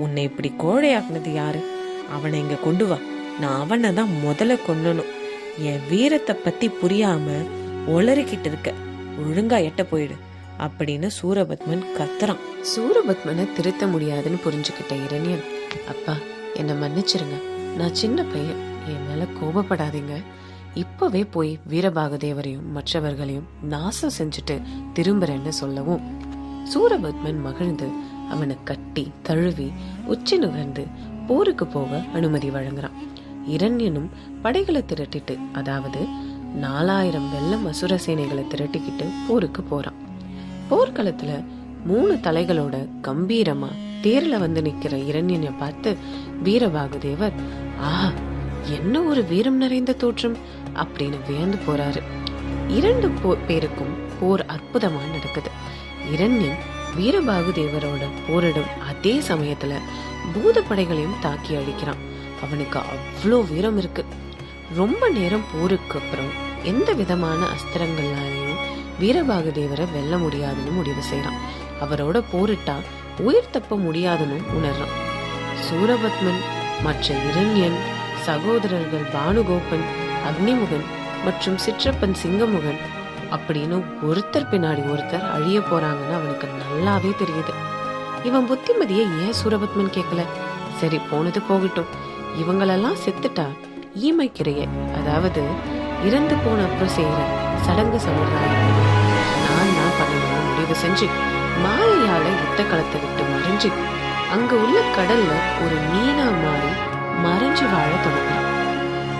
உன்னை இப்படி கோழையாக்குனது யாரு? அவனை இங்க கொண்டு வா, நான் அவனை தான் முதல்ல கொல்லணும். என் வீரத்தை பத்தி புரியாம ஒளறிக்கிட்டு இருக்க, ஒழுங்கா எட்ட போயிடு அப்படின்னு சூரபத்மன் கத்துறான். சூரபத்மனை திருத்த முடியாதுன்னு புரிஞ்சுக்கிட்ட இரண்யன், அப்பா என்னை மன்னிச்சிருங்க, நான் சின்ன பையன், என் மேல கோபப்படாதீங்க, இப்பவே போய் வீரபாகு தேவரையும் மற்றவர்களையும் நாசம் செஞ்சுட்டு திரும்புறேன்னு சொல்லவும் சூரபத்மன் மகிழ்ந்து அவனை கட்டி தழுவி உச்சி நுகர்ந்து போருக்கு போக அனுமதி வழங்குறான். இரண்யனும் படைகளை திரட்டிட்டு, அதாவது 4000 வெள்ளம் அசுர சேனைகளை திரட்டிக்கிட்டு போருக்கு போறான். போர்க்களத்துல 3 தலைகளோட கம்பீரமா தேர்ல வந்து நிக்கிற இரண்யனை பார்த்து வீரபாகு தேவர், ஆஹா என்ன ஒரு வீரம் நிறைந்த தோற்றம் அப்படின்னு வியந்து போறாரு. 2 பேருக்கும் போர் அற்புதமா நடக்குது. இரண்யன் வீரபாகு தேவரோட போரிடும் அதே சமயத்துல பூத படைகளையும் தாக்கி அழிக்கிறான். அவனுக்கு அவ்வளோ வீரம் இருக்கு. ரொம்ப நேரம் போருக்கு அப்புறம் எந்த விதமான அஸ்திரங்களாலையும் வீரபாகு தேவரை வெல்ல முடியாதுன்னு முடிவு செய்யறான். அவரோட போரிட்டா உயிர் தப்ப முடியாதுன்னு உணர்றான். சூரபத்மன் மற்ற இரண்யன் சகோதரர்கள் பானுகோபன், அக்னிமுகன் மற்றும் சிற்றப்பன் சிங்கமுகன் அப்படின்னு ஒருத்தர் பின்னாடி ஒருத்தர் அழிய போறாங்கன்னு அவனுக்கு நல்லாவே தெரியுது. இவன் புத்திமதியை ஏன் சூரபத்மன் கேட்கல? சரி போனது போகட்டும், இவங்களெல்லாம் செத்துட்டா ஈமைக்கிறைய, அதாவது இறந்து போன அப்புறம் செய்யற சடங்கு சம்பிரதாயம் நான் பண்ணணும்னு முடிவு செஞ்சு மாலையால யுத்த களத்தை விட்டு மறைஞ்சு அங்க உள்ள கடல்ல ஒரு மீனா மாறி மறைஞ்சு வாழ தொடங்கினான்.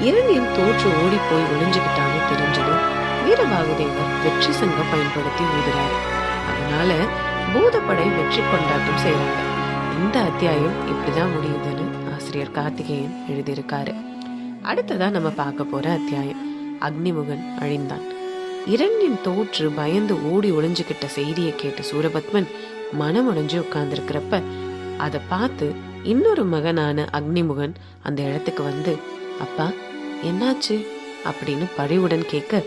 இரண்யன் தோற்று ஓடி போய் ஒளிஞ்சுக்கிட்டான்னு தெரிஞ்சதும் வீரபாகு தேவர் வெற்றி சங்கம் பயன்படுத்தி ஊதுறாரு. அதனால பூதப்படை வெற்றி கொண்டாட்டம் செய்யறாங்க. இந்த அத்தியாயம் இப்படிதான் முடியுதுன்னு ஆசிரியர் கார்த்திகேயன் எழுதியிருக்காரு. அடுத்ததா நம்ம பார்க்க போற அத்தியாயம் அக்னிமுகன் அழிந்தான். இரண்யன் தோற்று பயந்து ஓடி ஒளிஞ்சுக்கிட்ட செய்தியை கேட்ட சூரபத்மன் மனமுடைஞ்சு உட்கார்ந்துருக்கிறப்ப அதை பார்த்து இன்னொரு மகனான அக்னிமுகன் அந்த இடத்துக்கு வந்து, அப்பா என்னாச்சு அப்படின்னு பழிவுடன் கேட்க,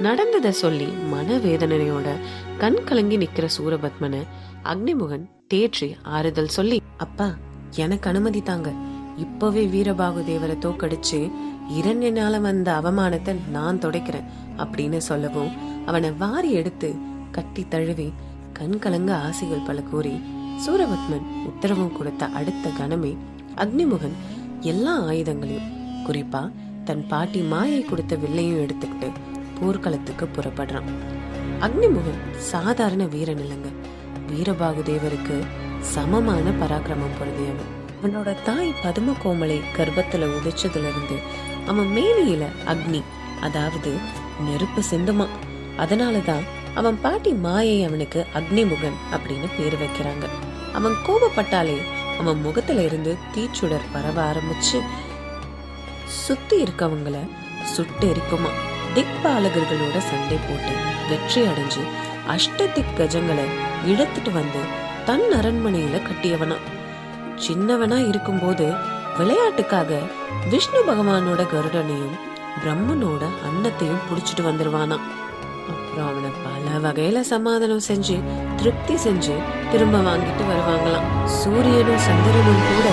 நடந்ததை சொல்லி மனவேதனையோட கண் கலங்கி நிக்கிற சூரபத்மனை அக்னிமுகன் தேற்றி ஆறுதல் சொல்லி, அப்பா எனக்கு அனுமதி தாங்க, இப்பவே வீரபாகு தேவரை தோக்கடிச்சு இரண்யனால வந்த அவமானத்தை நான் துடைக்கிறேன் அப்படின்னு சொல்லவும் அவனை வாரி எடுத்து கட்டி தழுவி கண் கலங்க ஆசைகள் பல கூறி சூரபத்மன் உத்தரவும் கொடுத்த அடுத்த கணமே அக்னிமுகன் எல்லா ஆயுதங்களையும், குறிப்பா தன் பாட்டி மாயை கொடுத்த வில்லையும் எடுத்துக்கிட்டு போர்க்களத்துக்கு புறப்படுறான். அக்னிமுகன் சாதாரண வீரன் இல்லைங்க, வீரபாகு தேவருக்கு சமமான பராக்கிரமம் பொருந்தியவன். அவனோட தாய் பதும கோமலை கர்ப்பத்துல உதிச்சதுல இருந்து அவன் மேனியில அக்னி, அதாவது நெருப்பு சிந்துமா. அதனாலதான் அவன் பாட்டி மாயை அவனுக்கு அக்னிமுகன் அப்படின்னு பேர் வைக்கிறாங்க. அவன் கோபப்பட்டாலே அவன் முகத்துல இருந்து தீச்சுடர் பரவ ஆரம்பிச்சு சுத்தி இருக்கவங்கள சுட்டு எரிக்குமா. திக்பாலகர்களோட சண்டை போட்டு வெற்றி அடைஞ்சு அஷ்டதிக் கஜங்களை இழுத்துட்டு வந்து தன் அரண்மனையில கட்டியவனா. சின்னவனா இருக்கும்போது விளையாட்டுக்காக விஷ்ணு பகவானோட கருடனையும் பிரம்மனோட அன்னத்தையும் புடிச்சிட்டு வந்துருவானா. அப்புறம் அவனை பல வகையில சமாதானம் செஞ்சு திருப்தி செஞ்சு திரும்ப வாங்கிட்டு வருவாங்களாம். சூரியனும் சந்திரனும் கூட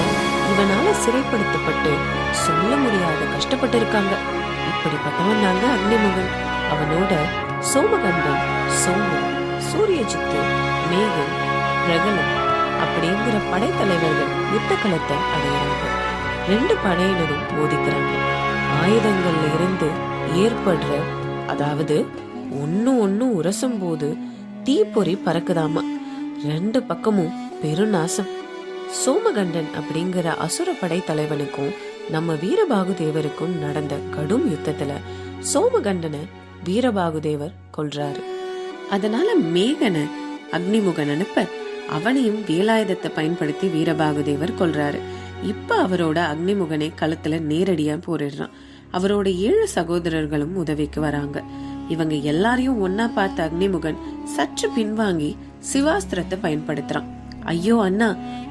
இவனால சிறைப்படுத்தப்பட்டு சொல்ல முடியாத கஷ்டப்பட்டு இருக்காங்க. இப்படிப்பட்டவன் தாங்க அக்னிமுகன். அவனோட சோமகண்டன், சோமன், சூரியஜித்து, மேகன், பிரகலன் அப்படிங்கிற படைத்தலைவர்கள் யுத்த களத்தை அடையிறாங்க. 2 படையினரும் மோதிக்கிறாங்க. ஆயுதங்கள்ல இருந்து ஏற்படுற, அதாவது ஒன்னு உரசும் போது தீப்பொறி பறக்குதாமா. 2 பக்கமும் பெருநாசம். சோமகண்டன் அப்படிங்கிற அசுர படை தலைவனுக்கும் நம்ம வீரபாகு தேவருக்கும் நடந்த கடும் யுத்தத்துல சோமகண்டனை வீரபாகு தேவர் கொல்றாரு. அதனால மேகனை அக்னிமுகன் அனுப்ப அவனையும் வேலாயுதத்தை பயன்படுத்தி வீரபாகு தேவர் கொல்றாரு. இப்ப அவரோட அக்னிமுகனை களத்துல நேரடியா போரிடுறான். அவரோட 7 சகோதரர்களும் உதவிக்கு வராங்க. இவங்க எல்லாரையும் ஒன்னா பார்த்த அக்னிமுகன் சற்று பின்வாங்கி சிவாஸ்திரத்தை பயன்படுத்துறான். ஐயோ அண்ணா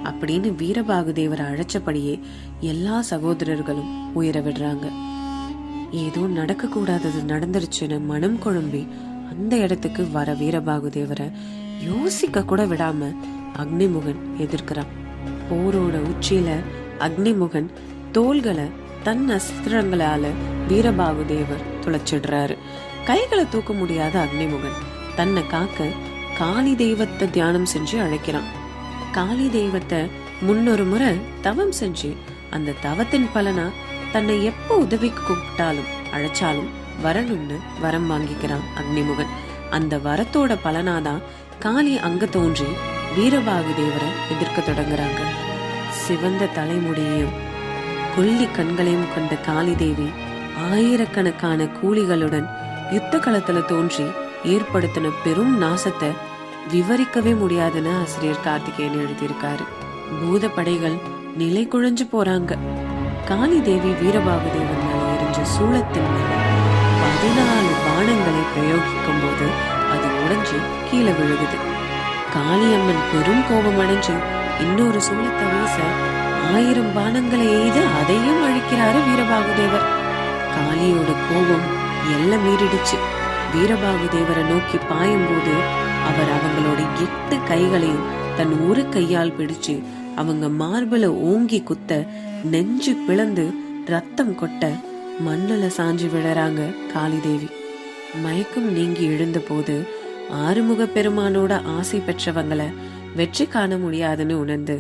அப்படின்னு வீரபாகு தேவரை அழைச்சபடியே எல்லா சகோதரர்களும் உயிரை விடுறாங்க. ஏதோ நடக்க கூடாதது நடந்துருச்சுன்னு மனம் குழம்பி அந்த இடத்துக்கு வர வீரபாகு தேவரை யோசிக்க கூட விடாம அக்னிமுகன் எதிர்க்கிறான். போரோட உச்சியில அக்னிமுகன் தோள்களை தன் அஸ்திரங்களால வீரபாகு தேவர் துளைச்சிடுறாரு. கைகளை தூக்க முடியாத அக்னிமுகன் தன்னை காக்க காளி தெய்வத்தை தியானம் செஞ்சு அழைக்கிறான். காளி தெய்வத்தை முன்னொரு முறை தவம் செஞ்சு அந்த தவத்தின் பலனா தன்னை எப்ப உதவிக்கு கூப்பிட்டாலும் அழைச்சாலும் வரணும்னு வரம் வாங்கிக்கிறான் அக்னிமுகன். அந்த வரத்தோட பலனாதான் காளி அங்க தோன்றி வீரபாகு தேவரை எதிர்க்க தொடங்குறாங்க. சிவந்த தலைமுடியையும் கொல்லி கண்களையும் கொண்ட காளி தேவி ஆயிரக்கணக்கான கூலிகளுடன் யுத்த களத்துல தோன்றி ஏற்படுத்தின பெரும் நாசத்தை விவரிக்கவே முடியாதுன்னு ஆசிரியர் கார்த்திகேயன் எழுதியிருக்காரு. பூத படைகள் நிலை குழஞ்சு போறாங்க. காளி தேவி வீரபாகு தேவன் மேல எரிஞ்ச சூளத்தின் மேல 14 பானங்களை பிரயோகிக்கும் போது அது உடைஞ்சு கீழே விழுகுது. காளியம்மன் பெரும் கோபம் அடைஞ்சு இன்னொரு சூளத்தை வீச 1000 பானங்களை எய்து அதையும் அழிக்கிறாரு வீரபாகு தேவர். காளியோட கோபம் எல்லாம் மீறிடுச்சு. வீரபாகு தேவரை நோக்கி பாயும் போது அவர் அவங்களோட 8 கைகளையும் தன் ஒரு கையால் பிடிச்சு அவங்க மார்பல ஓங்கி குத்த நெஞ்சு பிளந்து ரத்தம் கொட்ட மண்ணுல சாஞ்சு விழறாங்க காளி தேவி. மயக்கம் நீங்கி எழுந்த போது ஆறுமுக பெருமானோட ஆசை பெற்றவங்களை வெற்றி காண முடியாதுன்னு உணர்ந்து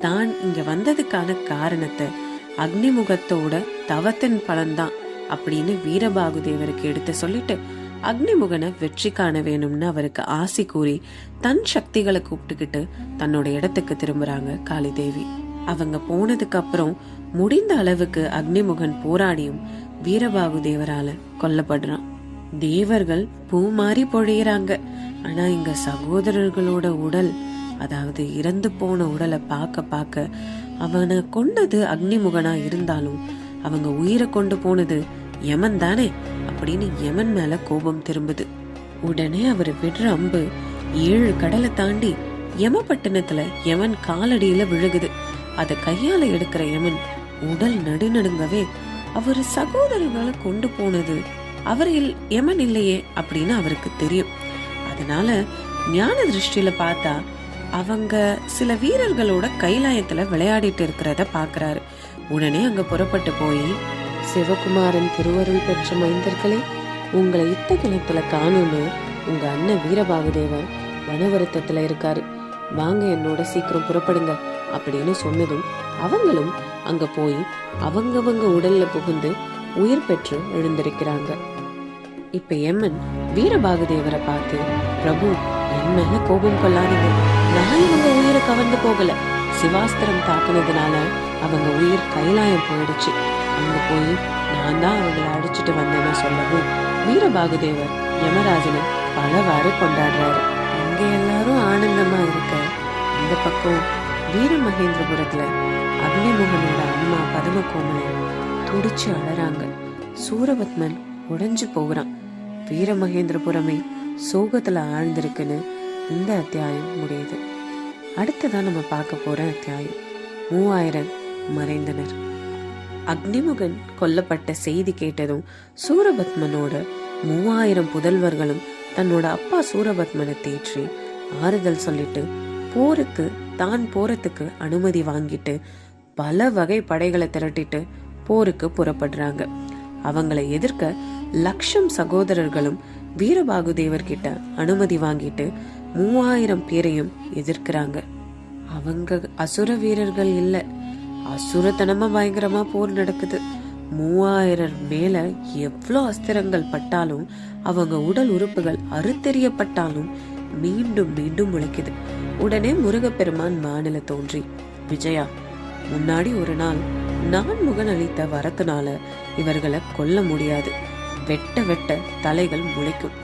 தான் இங்க வந்ததுக்கான காரணத்தை அக்னிமுகத்தோட தவத்தின் பலன்தான் அப்படின்னு வீரபாகு தேவருக்கு எடுத்து சொல்லிட்டு அக்னிமுகனை வெற்றி காண வேணும்னு அவருக்கு ஆசை கூறி தன் சக்திகளை கூப்பிட்டுக்கிட்டு தன்னோட இடத்துக்கு திரும்புறாங்க காளி தேவி. அவங்க போனதுக்கு அப்புறம் முடிந்த அளவுக்கு அக்னிமுகன் போராடியும் வீரபாகு தேவரால கொல்லப்படுறான். தேவர்கள் பூ மாறி பொழியறாங்க. ஆனா இங்க சகோதரர்களோட உடல், அதாவது இறந்து போன உடலை பார்க்க அவனை கொண்டது அக்னிமுகனா இருந்தாலும் அவங்க உயிரை கொண்டு போனது யமன் தானே அப்படின்னு யமன் மேல கோபம் திரும்புது. உடனே அவர் விடுற அம்பு 7 கடலை தாண்டி யமபட்டணத்துல யமன் காலடியில விழுகுது. அத கையால எடுக்கிற யமன் உடல் நடுநடுங்கவே அவர் சகோதரர்களை கொண்டு போனது அவரில் யமன் இல்லையே அப்படின்னு அவருக்கு தெரியும். அதனால ஞான திருஷ்டியில பார்த்தா அவங்க சில வீரர்களோட கைலாயத்துல விளையாடிட்டு இருக்கிறத பாக்குறாரு. உடனே அங்க புறப்பட்டு போய், சிவகுமாரன் திருவருள் பெற்ற மைந்தர்களே, உங்களை யுத்த கிணத்துல காணும்னு உங்க அண்ணன் வீரபாகு தேவர் வனவருத்தத்துல இருக்காரு, வாங்க என்னோட சீக்கிரம் புறப்படுங்க அப்படின்னு சொன்னதும் அவங்களும் அங்க போய் அவங்கவங்க உடல்ல புகுந்து உயிர் பெற்று எழுந்திருக்கிறாங்க. இப்ப யமன் வீரபாகு தேவரை பார்த்து, பிரபு என் மேல கோபம் கொள்ளாதீங்க. நான் இவங்க உயிரை கவர்ந்து போகல. சிவாஸ்திரம் தாக்குனதுனால அவங்க உயிர் கைலாயம் போயிடுச்சு. அங்க போய் நான் தான் அவங்களை அடிச்சுட்டு வந்தேன்னு சொல்லவும் வீரபாகுதேவர் யமராஜனை பலவாறு கொண்டாடுறாரு. இங்க எல்லாரும் ஆனந்தமா இருக்க, இந்த பக்கம் வீரமகேந்திரபுரத்துல அக்னிமுகனோட அம்மா பதுமகோமலை துடிச்சு அழறாங்க. சூரபத்மன் உடைஞ்சு போகிறான். வீரமகேந்திரபுரமே சோகத்துல ஆழ்ந்திருக்குன்னு இந்த அத்தியாயம் முடியுது. அடுத்ததான் நம்ம பார்க்க போற அத்தியாயம் 3000 மறைந்தனர். அக்னிமுகன் கொல்லப்பட்ட செய்தி கேட்டதும் சூரபத்மனோட 3000 புதல்வர்களும் தன்னோட அப்பா சூரபத்மனை தேற்றி ஆறுதல் சொல்லிட்டு போறதுக்கு அனுமதி வாங்கிட்டு பல வகை படைகளை திரட்டிட்டு போருக்கு புறப்படுறாங்க. அவங்களை எதிர்க்க 1,00,000 சகோதரர்களும் வீரபாகுதேவர் கிட்ட அனுமதி வாங்கிட்டு 3000 பேரையும் எதிர்க்கிறாங்க. அவங்க அசுர வீரர்கள் இல்ல, அசுரத்தனமா பயங்கரமா போர் நடக்குது. 3000 மேல எவ்வளோ அஸ்திரங்கள் பட்டாலும், அவங்க உடல் உறுப்புகள் அறுத்தெறியப்பட்டாலும் மீண்டும் மீண்டும் முளைக்குது. உடனே முருகப்பெருமான் வானில தோன்றி, விஜயா, முன்னாடி ஒரு நாள் நான் முகன் அளித்த வரத்தினால இவர்களை கொல்ல முடியாது. வெட்ட வெட்ட தலைகள் முளைக்கும்.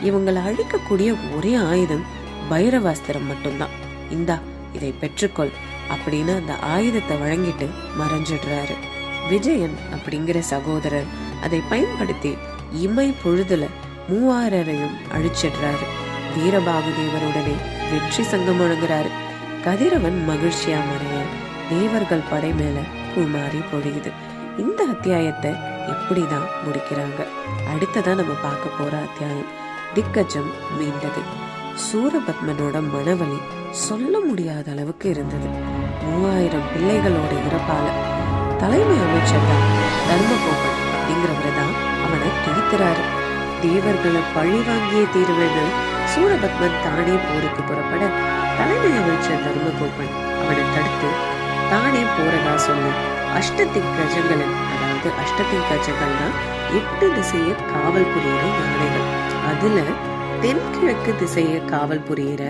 இவங்களை அழிக்கக்கூடிய ஒரே ஆயுதம் பைரவாஸ்திரம் மட்டும்தான். இந்தா, இதை பெற்றுக்கொள் அப்படின்னு அந்த ஆயுதத்தை வழங்கிட்டு மறைஞ்சிடுறாரு. விஜயன் அப்படிங்கிற சகோதரர் அதை பயன்படுத்தி இமை பொழுதுல 3000 அழிச்சிடுறாரு. வீரபாகுதேவருடனே வெற்றி சங்கம் முழங்குறாரு. கதிரவன் மகிழ்ச்சியா மறைய தேவர்கள் படை மேல பூமாரி பொழியுது. இந்த அத்தியாயத்தை இப்படிதான் முடிக்கிறாங்க. அடுத்ததான் நம்ம பார்க்க போற அத்தியாயம் திக்கஜம் மீண்டது. சூரபத்மனோட மனவலி சொல்ல முடியாத அளவுக்கு இருந்தது. 3000 பிள்ளைகளோட இறப்பால தலைமை அமைச்சர் தான் தர்மகோபன் அப்படிங்கிறவரை தான் அவனை கிழிக்கிறாரு. தேவர்களை பழி வாங்கியே தீர்வேன்னு சூரபத்மன் தானே போருக்கு புறப்பட தலைமை அமைச்சர் தர்மகோபன் அவனை தடுத்து தானே போறதா சொல்லி அஷ்டதிக்கஜங்களின், அதாவது அஷ்டதிக்கஜங்கள்னா 8 திசையை காவல் புரியிற யானைகள், அதுல தென்கிழக்கு திசையை காவல் புரியிற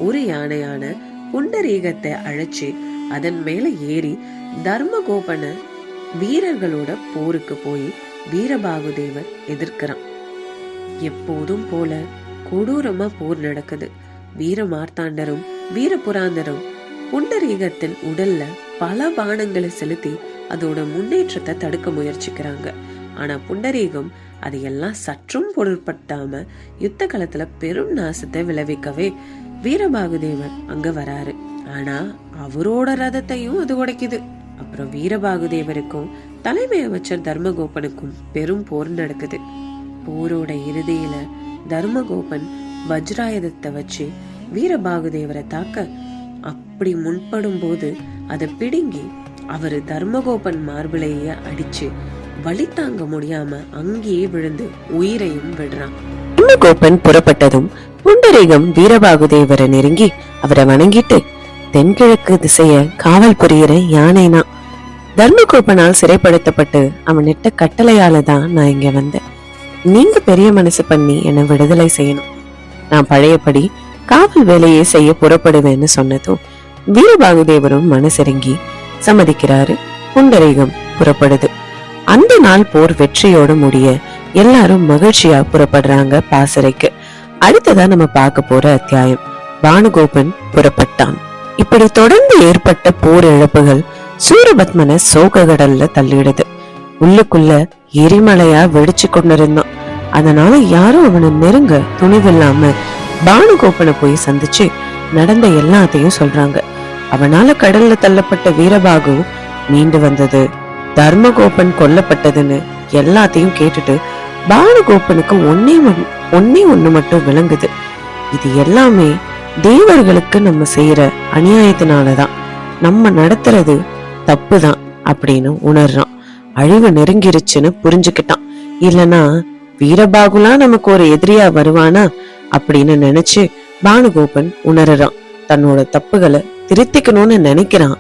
ஒரு யானையான புண்டரீகத்தை அழைச்சு அதன் மேல ஏறி தர்மகோபன வீரர்களோட போருக்கு போய் வீரபாகுதேவர் எதிர்க்கிறான். எப்போதும் போல கொடூரமா போர் நடக்குது. வீர மார்த்தாண்டரும் வீரபுராந்தரும் புண்டரீகத்தின் உடல்ல பல பானங்களை செலுத்தி அதோட முன்னேற்றத்தை தடுக்க முயற்சிக்கிறாங்க. ஆனா புண்டரீகம் அதையெல்லாம் சற்றும் பொருட்படுத்தாம யுத்த களத்துல பெரும் நாசத்தை விளைவிக்கவே வீரபாகுதேவர் அங்க வராரு. ஆனா அவரோட ரதத்தையும் அது உடைக்குது. அப்புறம் வீரபாகுதேவருக்கும் தலைமை அமைச்சர் தர்மகோபனுக்கும் பெரும் போர் நடக்குது. போரோட இறுதியில தர்மகோபன் வஜ்ராயுதத்தை வச்சு வீரபாகுதேவரை தாக்க அப்படி முன்படும் போது அதை பிடுங்கி அவரு தர்மகோபன் மார்பிளைய அடிச்சு வலி தாங்க முடியாம அங்கேயே விழுந்து உயிரையும் விடுறான். தர்மகோபன் புறப்பட்டதும் புண்டரீகம் வீரபாகுதேவரை நெருங்கி அவரை வணங்கிட்டு, தென்கிழக்கு திசைய காவல் புரியிற யானைனா தர்மகோபனால் சிறைப்படுத்தப்பட்டு அவன் இட்ட கட்டளையால தான் நான் இங்க வந்தேன். நீங்க பெரிய மனசு பண்ணி என்னை விடுதலை செய்யணும். நான் பழையபடி காவல் வேலையை செய்ய புறப்படுவேன்னு சொன்னதும் வீரபாகுதேவரும் மனசிறங்கி சம்மதிக்கிறாரு. புண்டரீகம் புறப்படுது. அந்த நாள் போர் வெற்றியோட முடிய எல்லாரும் மகிழ்ச்சியா புறப்படுறாங்க பாசறைக்கு. அடுத்ததான் நம்ம பார்க்க போற அத்தியாயம் பானுகோபன் புறப்பட்டான். இப்படி தொடர்ந்து ஏற்பட்ட போர் இழப்புகள் சூரபத்மனை சோக கடல்ல தள்ளிடுது. உள்ளுக்குள்ள எரிமலையா வெடிச்சு கொண்டிருந்தான். அதனால யாரும் அவனை நெருங்க துணிவில்லாம பானுகோபனை போய் சந்திச்சு நடந்த எல்லாத்தையும் சொல்றாங்க. அவனால கடல்ல தள்ளப்பட்ட வீரபாகு மீண்டு வந்தது, தர்மகோபன் கொல்லப்பட்டதுன்னு எல்லாத்தையும் கேட்டுட்டு பானுகோபனுக்கு ஒன்னே ஒண்ணு மட்டும் விளங்குது. இது எல்லாமே தேவர்களுக்கு நம்ம செய்யற அநியாயத்தினாலதான், நம்ம நடத்துறது தப்புதான் அப்படின்னு உணர்றான். அழிவு நெருங்கிருச்சுன்னு புரிஞ்சுக்கிட்டான். இல்லனா வீரபாகுலாம் நமக்கு ஒரு எதிரியா வருவானா அப்படின்னு நினைச்சு பானுகோபன் உணர்றான். தன்னோட தப்புகளை திருத்திக்கணும்னு நினைக்கிறான்.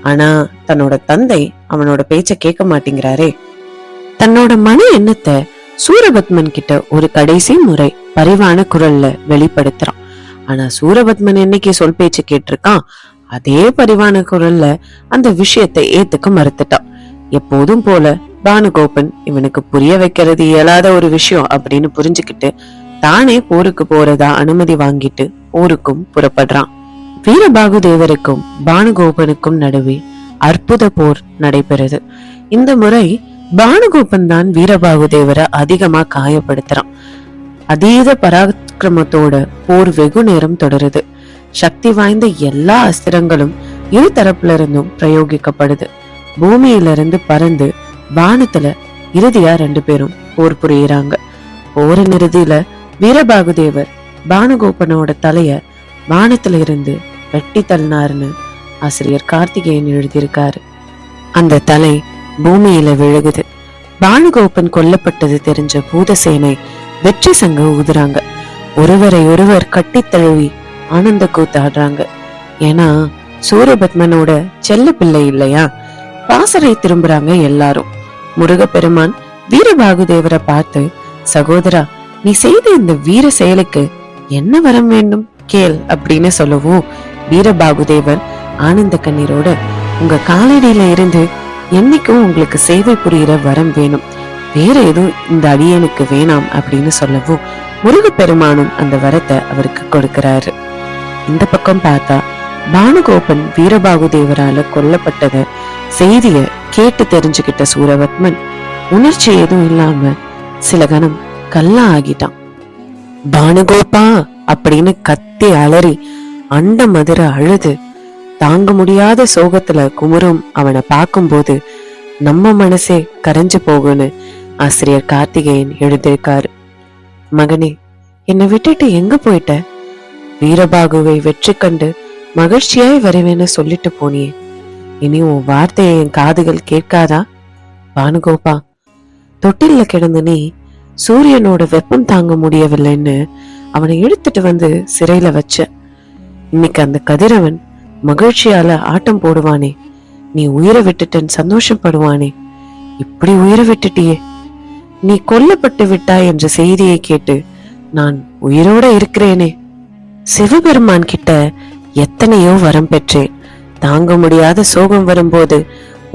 ஆனா தன்னோட தந்தை அவனோட பேச்ச கேட்க மாட்டேங்கிறாரே. தன்னோட மன எண்ணத்தை சூரபத்மன் கிட்ட ஒரு கடைசி முறை பரிவான குரல்ல வெளிப்படுத்துறான். ஆனா சூரபத்மன் என்னைக்கு சொல் பேச்சு கேட்டிருக்கான், அதே பரிவான குரல்ல அந்த விஷயத்தை ஏத்துக்க மறுத்துட்டான். எப்போதும் போல பானுகோபன் இவனுக்கு புரிய வைக்கிறது இயலாத ஒரு விஷயம் அப்படின்னு புரிஞ்சுக்கிட்டு தானே போருக்கு போறதா அனுமதி வாங்கிட்டு போருக்கும் புறப்படுறான். வீரபாகு தேவருக்கும் பானுகோபனுக்கும் நடுவே அற்புத போர் நடைபெறுது. இந்த முறை பானுகோபன் தான் வீரபாகு தேவரை அதிகமா காயப்படுத்துறான். அதீத பராக்கிரமத்தோட போர் வெகு நேரம் தொடருது. சக்தி வாய்ந்த எல்லா அஸ்திரங்களும் இரு தரப்புல இருந்தும் பிரயோகிக்கப்படுது. பூமியிலிருந்து பறந்து வானத்துல இறுதியா 2 பேரும் போர் புரியுறாங்க. போரின் இறுதியில வீரபாகு தேவர் பானுகோபனோட தலைய வானத்துல இருந்து வெட்டி தள்ளினாருன்னு ஆசிரியர் கார்த்திகேயன் எழுதியிருக்காரு. அந்த தலை பூமியில விழுகுது. பானுகோபன் கொல்லப்பட்டது தெரிஞ்ச பூதசேனை வெற்றி சங்க ஊதுறாங்க. ஒருவரை ஒருவர் கட்டி தழுவி ஆனந்த கூத்தாடுறாங்க. ஏன்னா சூரபத்மனோட செல்ல பிள்ளை இல்லையா. பாசறை திரும்புறாங்க எல்லாரும். முருகப்பெருமான் வீரபாகு தேவரை பார்த்து, சகோதரா, நீ செய்த இந்த வீர செயலுக்கு என்ன வரம் வேண்டும் கேள் அப்படின்னு சொல்லவும், வீரபாகு தேவர் ஆனந்த கண்ணீரோட, உங்க காலடியில இருந்து என்னைக்கும் உங்களுக்கு சேவை புரிகிற வரம் வேணும், வேற எதுவும் இந்த அடியனுக்கு வேணாம் அப்படின்னு சொல்லவும், முருகப்பெருமானும் அந்த வரத்தை அவருக்கு கொடுக்கிறாரு. இந்த பக்கம் பார்த்தா பானுகோபன் வீரபாகு தேவரால கொல்லப்பட்டத செய்திய கேட்டு தெரிஞ்சுக்கிட்ட சூரபத்மன் உணர்ச்சி எதுவும் இல்லாம சில கணம் கல்லா ஆகிட்டான். பானுகோபா அப்படின்னு கத்தி அலறி அண்ட மதுர அழுது தாங்க முடியாத சோகத்துல குமுறும் அவனை பார்க்கும்போது நம்ம மனசே கரைஞ்சு போகுன்னு ஆசிரியர் கார்த்திகேயன் எழுதியிருக்காரு. மகனே, என்னை விட்டுட்டு எங்க போயிட்ட? வீரபாகுவை வெற்றி கண்டு மகிழ்ச்சியாய் வருவேன்னு சொல்லிட்டு போனியே, இனி உன் வார்த்தையை என் காதுகள் கேட்காதா? பானுகோபா, தொட்டில்ல கிடந்த நீ சூரியனோட வெப்பம் தாங்க முடியவில்லைன்னு அவனை இழுத்துட்டு வந்து சிறையில வச்ச. இன்னைக்கு அந்த கதிரவன் மகிழ்ச்சியால ஆட்டம் போடுவானே, நீ உயிரை விட்டுட்டன்னு சந்தோஷப்படுவானே. இப்படி உயிரை விட்டுட்டியே, நீ கொல்லப்பட்டு விட்டாய் என்ற செய்தியை கேட்டு நான் உயிரோட இருக்கிறேனே. சிவபெருமான் கிட்ட எத்தனையோ வரம் பெற்றேன், தாங்க முடியாத சோகம் வரும்போது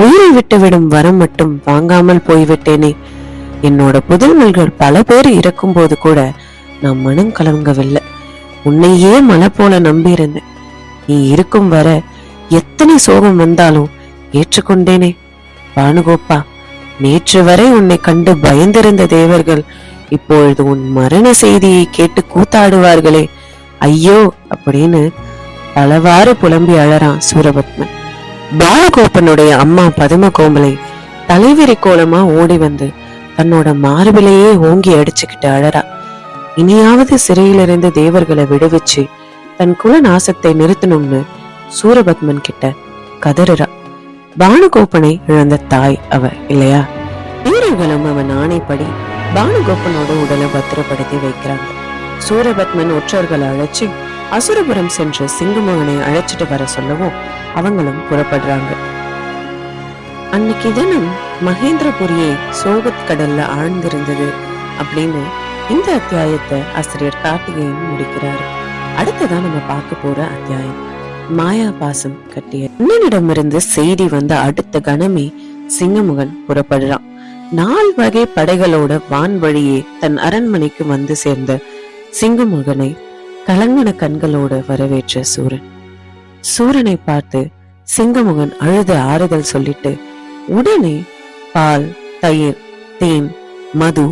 உயிரை விட்டுவிடும் வரம் மட்டும் வாங்காமல் போய்விட்டேனே. என்னோட புதல்வர்கள் பல பேர் இறக்கும் போது கூட நான் மனம் கலங்கவில்லை. உன்னையே மலை போல நம்பியிருந்தேன். நீ இருக்கும் வர எத்தனை சோகம் வந்தாலும் ஏற்றுக்கொண்டேனே. பானுகோப்பா, நேற்று வரை உன்னை கண்டு பயந்திருந்த தேவர்கள் இப்பொழுது உன் மரண செய்தியை கேட்டு கூத்தாடுவார்களே, ஐயோ அப்படின்னு பலவாறு புலம்பி அழறான் சூரபத்மன். பாலகோப்பனுடைய அம்மா பதும கோமலை தலைவிரி கோலமா ஓடி வந்து தன்னோட மார்பிலேயே ஓங்கி அடிச்சுக்கிட்டு அழறா. இனியாவது சிறையிலிருந்து தேவர்களை விடுவிச்சு தன் குல நாசத்தை நிறுத்தணும்னு சூரபத்மன் கிட்ட கதறுறா. பானுகோப்பனை இழந்த தாய் அவ இல்லையா. வீரர்களும் அவன் ஆணைப்படி பானுகோப்பனோட உடலை பத்திரப்படுத்தி வைக்கிறாங்க. சூரபத்மன் ஒற்றர்களை அழைச்சு அசுரபுரம் சென்று சிங்கமோகனை அழைச்சிட்டு வர சொல்லவும் அவங்களும் புறப்படுறாங்க. அன்னைக்கு தினம் மகேந்திரபுரியை சோகத் கடல்ல ஆழ்ந்திருந்தது அப்படின்னு இந்த அத்தியாயத்தை ஆசிரியர் கார்த்திகேயன் முடிக்கிறாரு. அடுத்ததான் நம்ம பார்க்க போற அத்தியாயம் மாயா பாசம் கட்டிய. அண்ணனிடமிருந்து செய்தி வந்த அடுத்த கணமே சிங்கமுகன் புறப்படுறான். 4 வகை படைகளோட வான் வழியே தன் அரண்மனைக்கு வந்து சேர்ந்த சிங்கமுகனை கலங்கன கண்களோட வரவேற்ற சூரன். சூரனை பார்த்து சிங்கமுகன் அழுத ஆறுதல் சொல்லிட்டு உடனே பால், தயிர், தேன், மது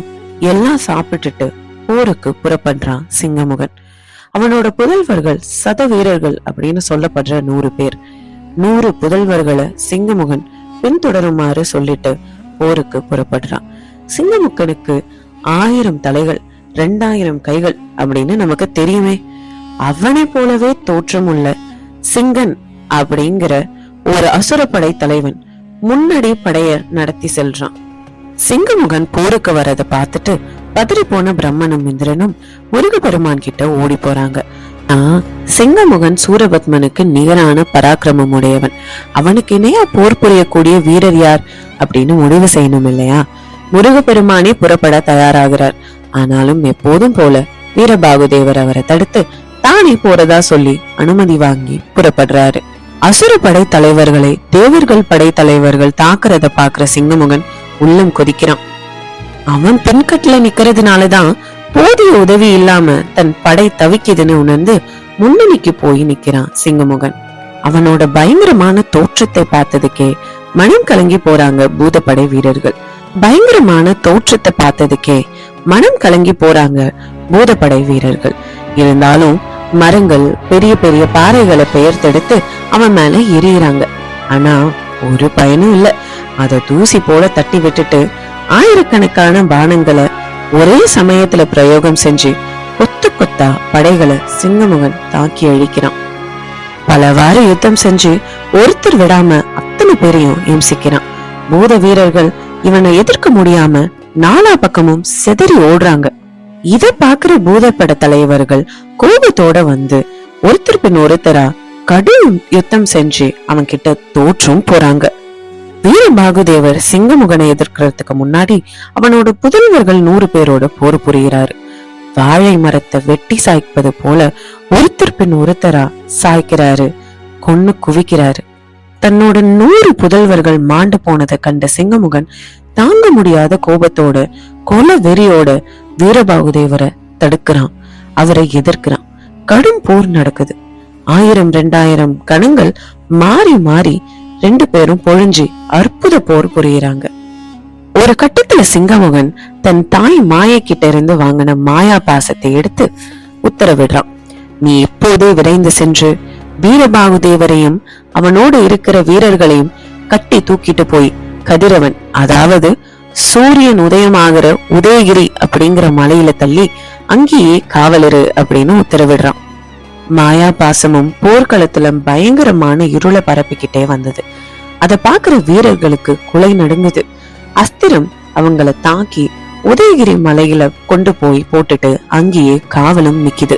எல்லாம் சாப்பிட்டுட்டு போருக்கு புறப்படுறான் சிங்கமுகன். அவனோட புதல்வர்கள் சத வீரர்கள் அப்படின்னு சொல்லப்படுற 100 பேர். 100 புதல்வர்களை சிங்கமுகன் பின்தொடருமாறு சொல்லிட்டு போருக்கு புறப்படுறான். சிங்கமுகனுக்கு 1000 தலைகள், 2000 கைகள் அப்படின்னு நமக்கு தெரியுமே. அவனை போலவே தோற்றமுள்ள சிங்கன் அப்படிங்கிற ஒரு அசுரப்படை தலைவன் முன்னாடி படைய நடத்தி செல்றான். சிங்கமுகன் போருக்கு வரத பார்த்துட்டு பதறி போன பிரம்மனும் இந்திரனும் முருகப்பெருமான் கிட்ட ஓடி போறாங்க. சிங்கமுகன் சூரபத்மனுக்கு நிகரான பராக்கிரமம் உடையவன். அவனுக்கு இணையா போர் புரியக்கூடிய வீரர் யார் அப்படின்னு முடிவு செய்யணும் இல்லையா. முருகப்பெருமானே புறப்பட தயாராகிறார். ஆனாலும் எப்போதும் போல வீரபாகு தேவர் அவரை தடுத்து தானே போறதா சொல்லி அனுமதி வாங்கி புறப்படுறாரு. அசுர படை தலைவர்களை தேவர்கள் படை தலைவர்கள் தாக்குறத பாக்குற சிங்கமுகன் உள்ளம் கொதிக்கிறான். அவன் பின்கட்டுல நிக்கிறதுனாலதான் போதிய உதவி இல்லாம தன் படை தவிக்குதுன்னு உணர்ந்து முன்னணிக்கு போய் நிக்கிறான் சிங்கமுகன். அவனோட பயங்கரமான தோற்றத்தை பார்த்ததுக்கே மனம் கலங்கி போறாங்க பூதப்படை வீரர்கள். பயங்கரமான தோற்றத்தை பார்த்ததுக்கே மனம் கலங்கி போறாங்க பூதப்படை வீரர்கள். இருந்தாலும் மரங்கள் பெரிய பெரிய பாறைகளை பெயர்த்தெடுத்து அவன் மேல எறியறாங்க. ஆனா ஒரு பயனும் இல்ல. அத தூசி போல தட்டி விட்டுட்டு ஆயிரக்கணக்கான பானங்களை ஒரே சமயத்துல பிரயோகம் செஞ்சு கொத்து கொத்தா படைகளை சிங்கமுகன் தாக்கி அழிக்கிறான். பலவாறு யுத்தம் செஞ்சு ஒருத்தர் விடாம அத்தனை பேரையும் இம்சிக்கிறான். பூத வீரர்கள் இவனை எதிர்க்க முடியாம நாலா பக்கமும் செதறி ஓடுறாங்க. இத பாக்குற பூதப்பட தலைவர்கள் கோபத்தோட வந்து ஒருத்தர் பின் ஒருத்தரா கடும் யுத்தம் செஞ்சு அவன் கிட்ட தோற்றும் போறாங்க. வீரபாகுதேவர் சிங்கமுகனை எதிர்க்கிறதுக்கு முன்னாடி அவனோட புதல்வர்கள் 100 பேரோட போர் புரிகிறாரு. வாழை மரத்தை வெட்டி சாய்ப்பது போல ஒருத்தர் பின் ஒருத்தரா சாய்க்கிறாரு, கொன்னு குவிக்கிறாரு. தன்னோட 100 புதல்வர்கள் மாண்டு போனதை கண்ட சிங்கமுகன் தாங்க முடியாத கோபத்தோட கொல வெறியோட வீரபாகுதேவரை தடுக்கிறான், அவரை எதிர்க்கிறான். கடும் போர் நடக்குது. 1000-2000 கணங்கள் மாறி மாறி 2 பேரும் பொழிஞ்சு அற்புத போர் புரியுறாங்க. ஒரு கட்டத்துல சிங்கமுகன் தன் தாய் மாயை கிட்ட இருந்து வாங்கின மாயா பாசத்தை எடுத்து உத்தரவிடுறான். நீ இப்போதே விரைந்து சென்று வீரபாகுதேவரையும் அவனோடு இருக்கிற வீரர்களையும் கட்டி தூக்கிட்டு போய் கதிரவன், அதாவது சூரியன் உதயமாகிற உதயகிரி அப்படிங்கிற மலையில தள்ளி அங்கேயே காவலரு அப்படின்னு உத்தரவிடுறான். மாயா பாசமும் போர்க்களத்துல பயங்கரமான இருளை பரப்பிக்கிட்டே வந்தது. அத பாக்குற வீரர்களுக்கு குலை நடுங்குது. அஸ்திரம் அவங்கள தாக்கி உதயகிரி மலையில கொண்டு போய் போட்டுட்டு அங்கேயே காவலும் நிக்குது.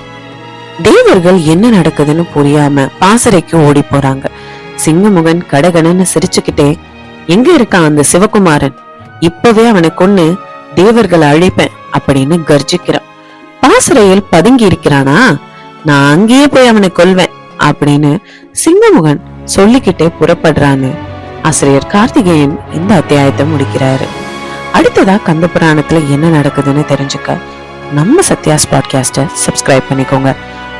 தேவர்கள் என்ன நடக்குதுன்னு புரியாம பாசறைக்கு ஓடி போறாங்க. சிங்கமுகன் கடகடன்னு சிரிச்சுக்கிட்டே, எங்க இருக்கான் அந்த சிவகுமாரன்? இப்பவே அவனை கொன்னு தேவர்களை அழிப்பேன் அப்படின்னு கர்ஜிக்கிறான். பாசறையில் பதுங்கி இருக்கிறானா? நான் அங்கேயே போய் அவனை கொல்வேன் அப்படின்னு சிங்கமுகன் சொல்லிக்கிட்டே புறப்படுறான்னு ஆசிரியர் கார்த்திகேயன் இந்த அத்தியாயத்தை முடிக்கிறாரு. அடுத்ததா கந்த புராணத்துல என்ன நடக்குதுன்னு தெரிஞ்சுக்க நம்ம சத்யாஸ் பாட்காஸ்ட சப்ஸ்கிரைப் பண்ணிக்கோங்க.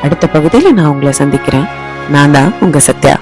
அடுத்த பகுதியில நான் உங்களை சந்திக்கிறேன். நான் தான் உங்க சத்யா.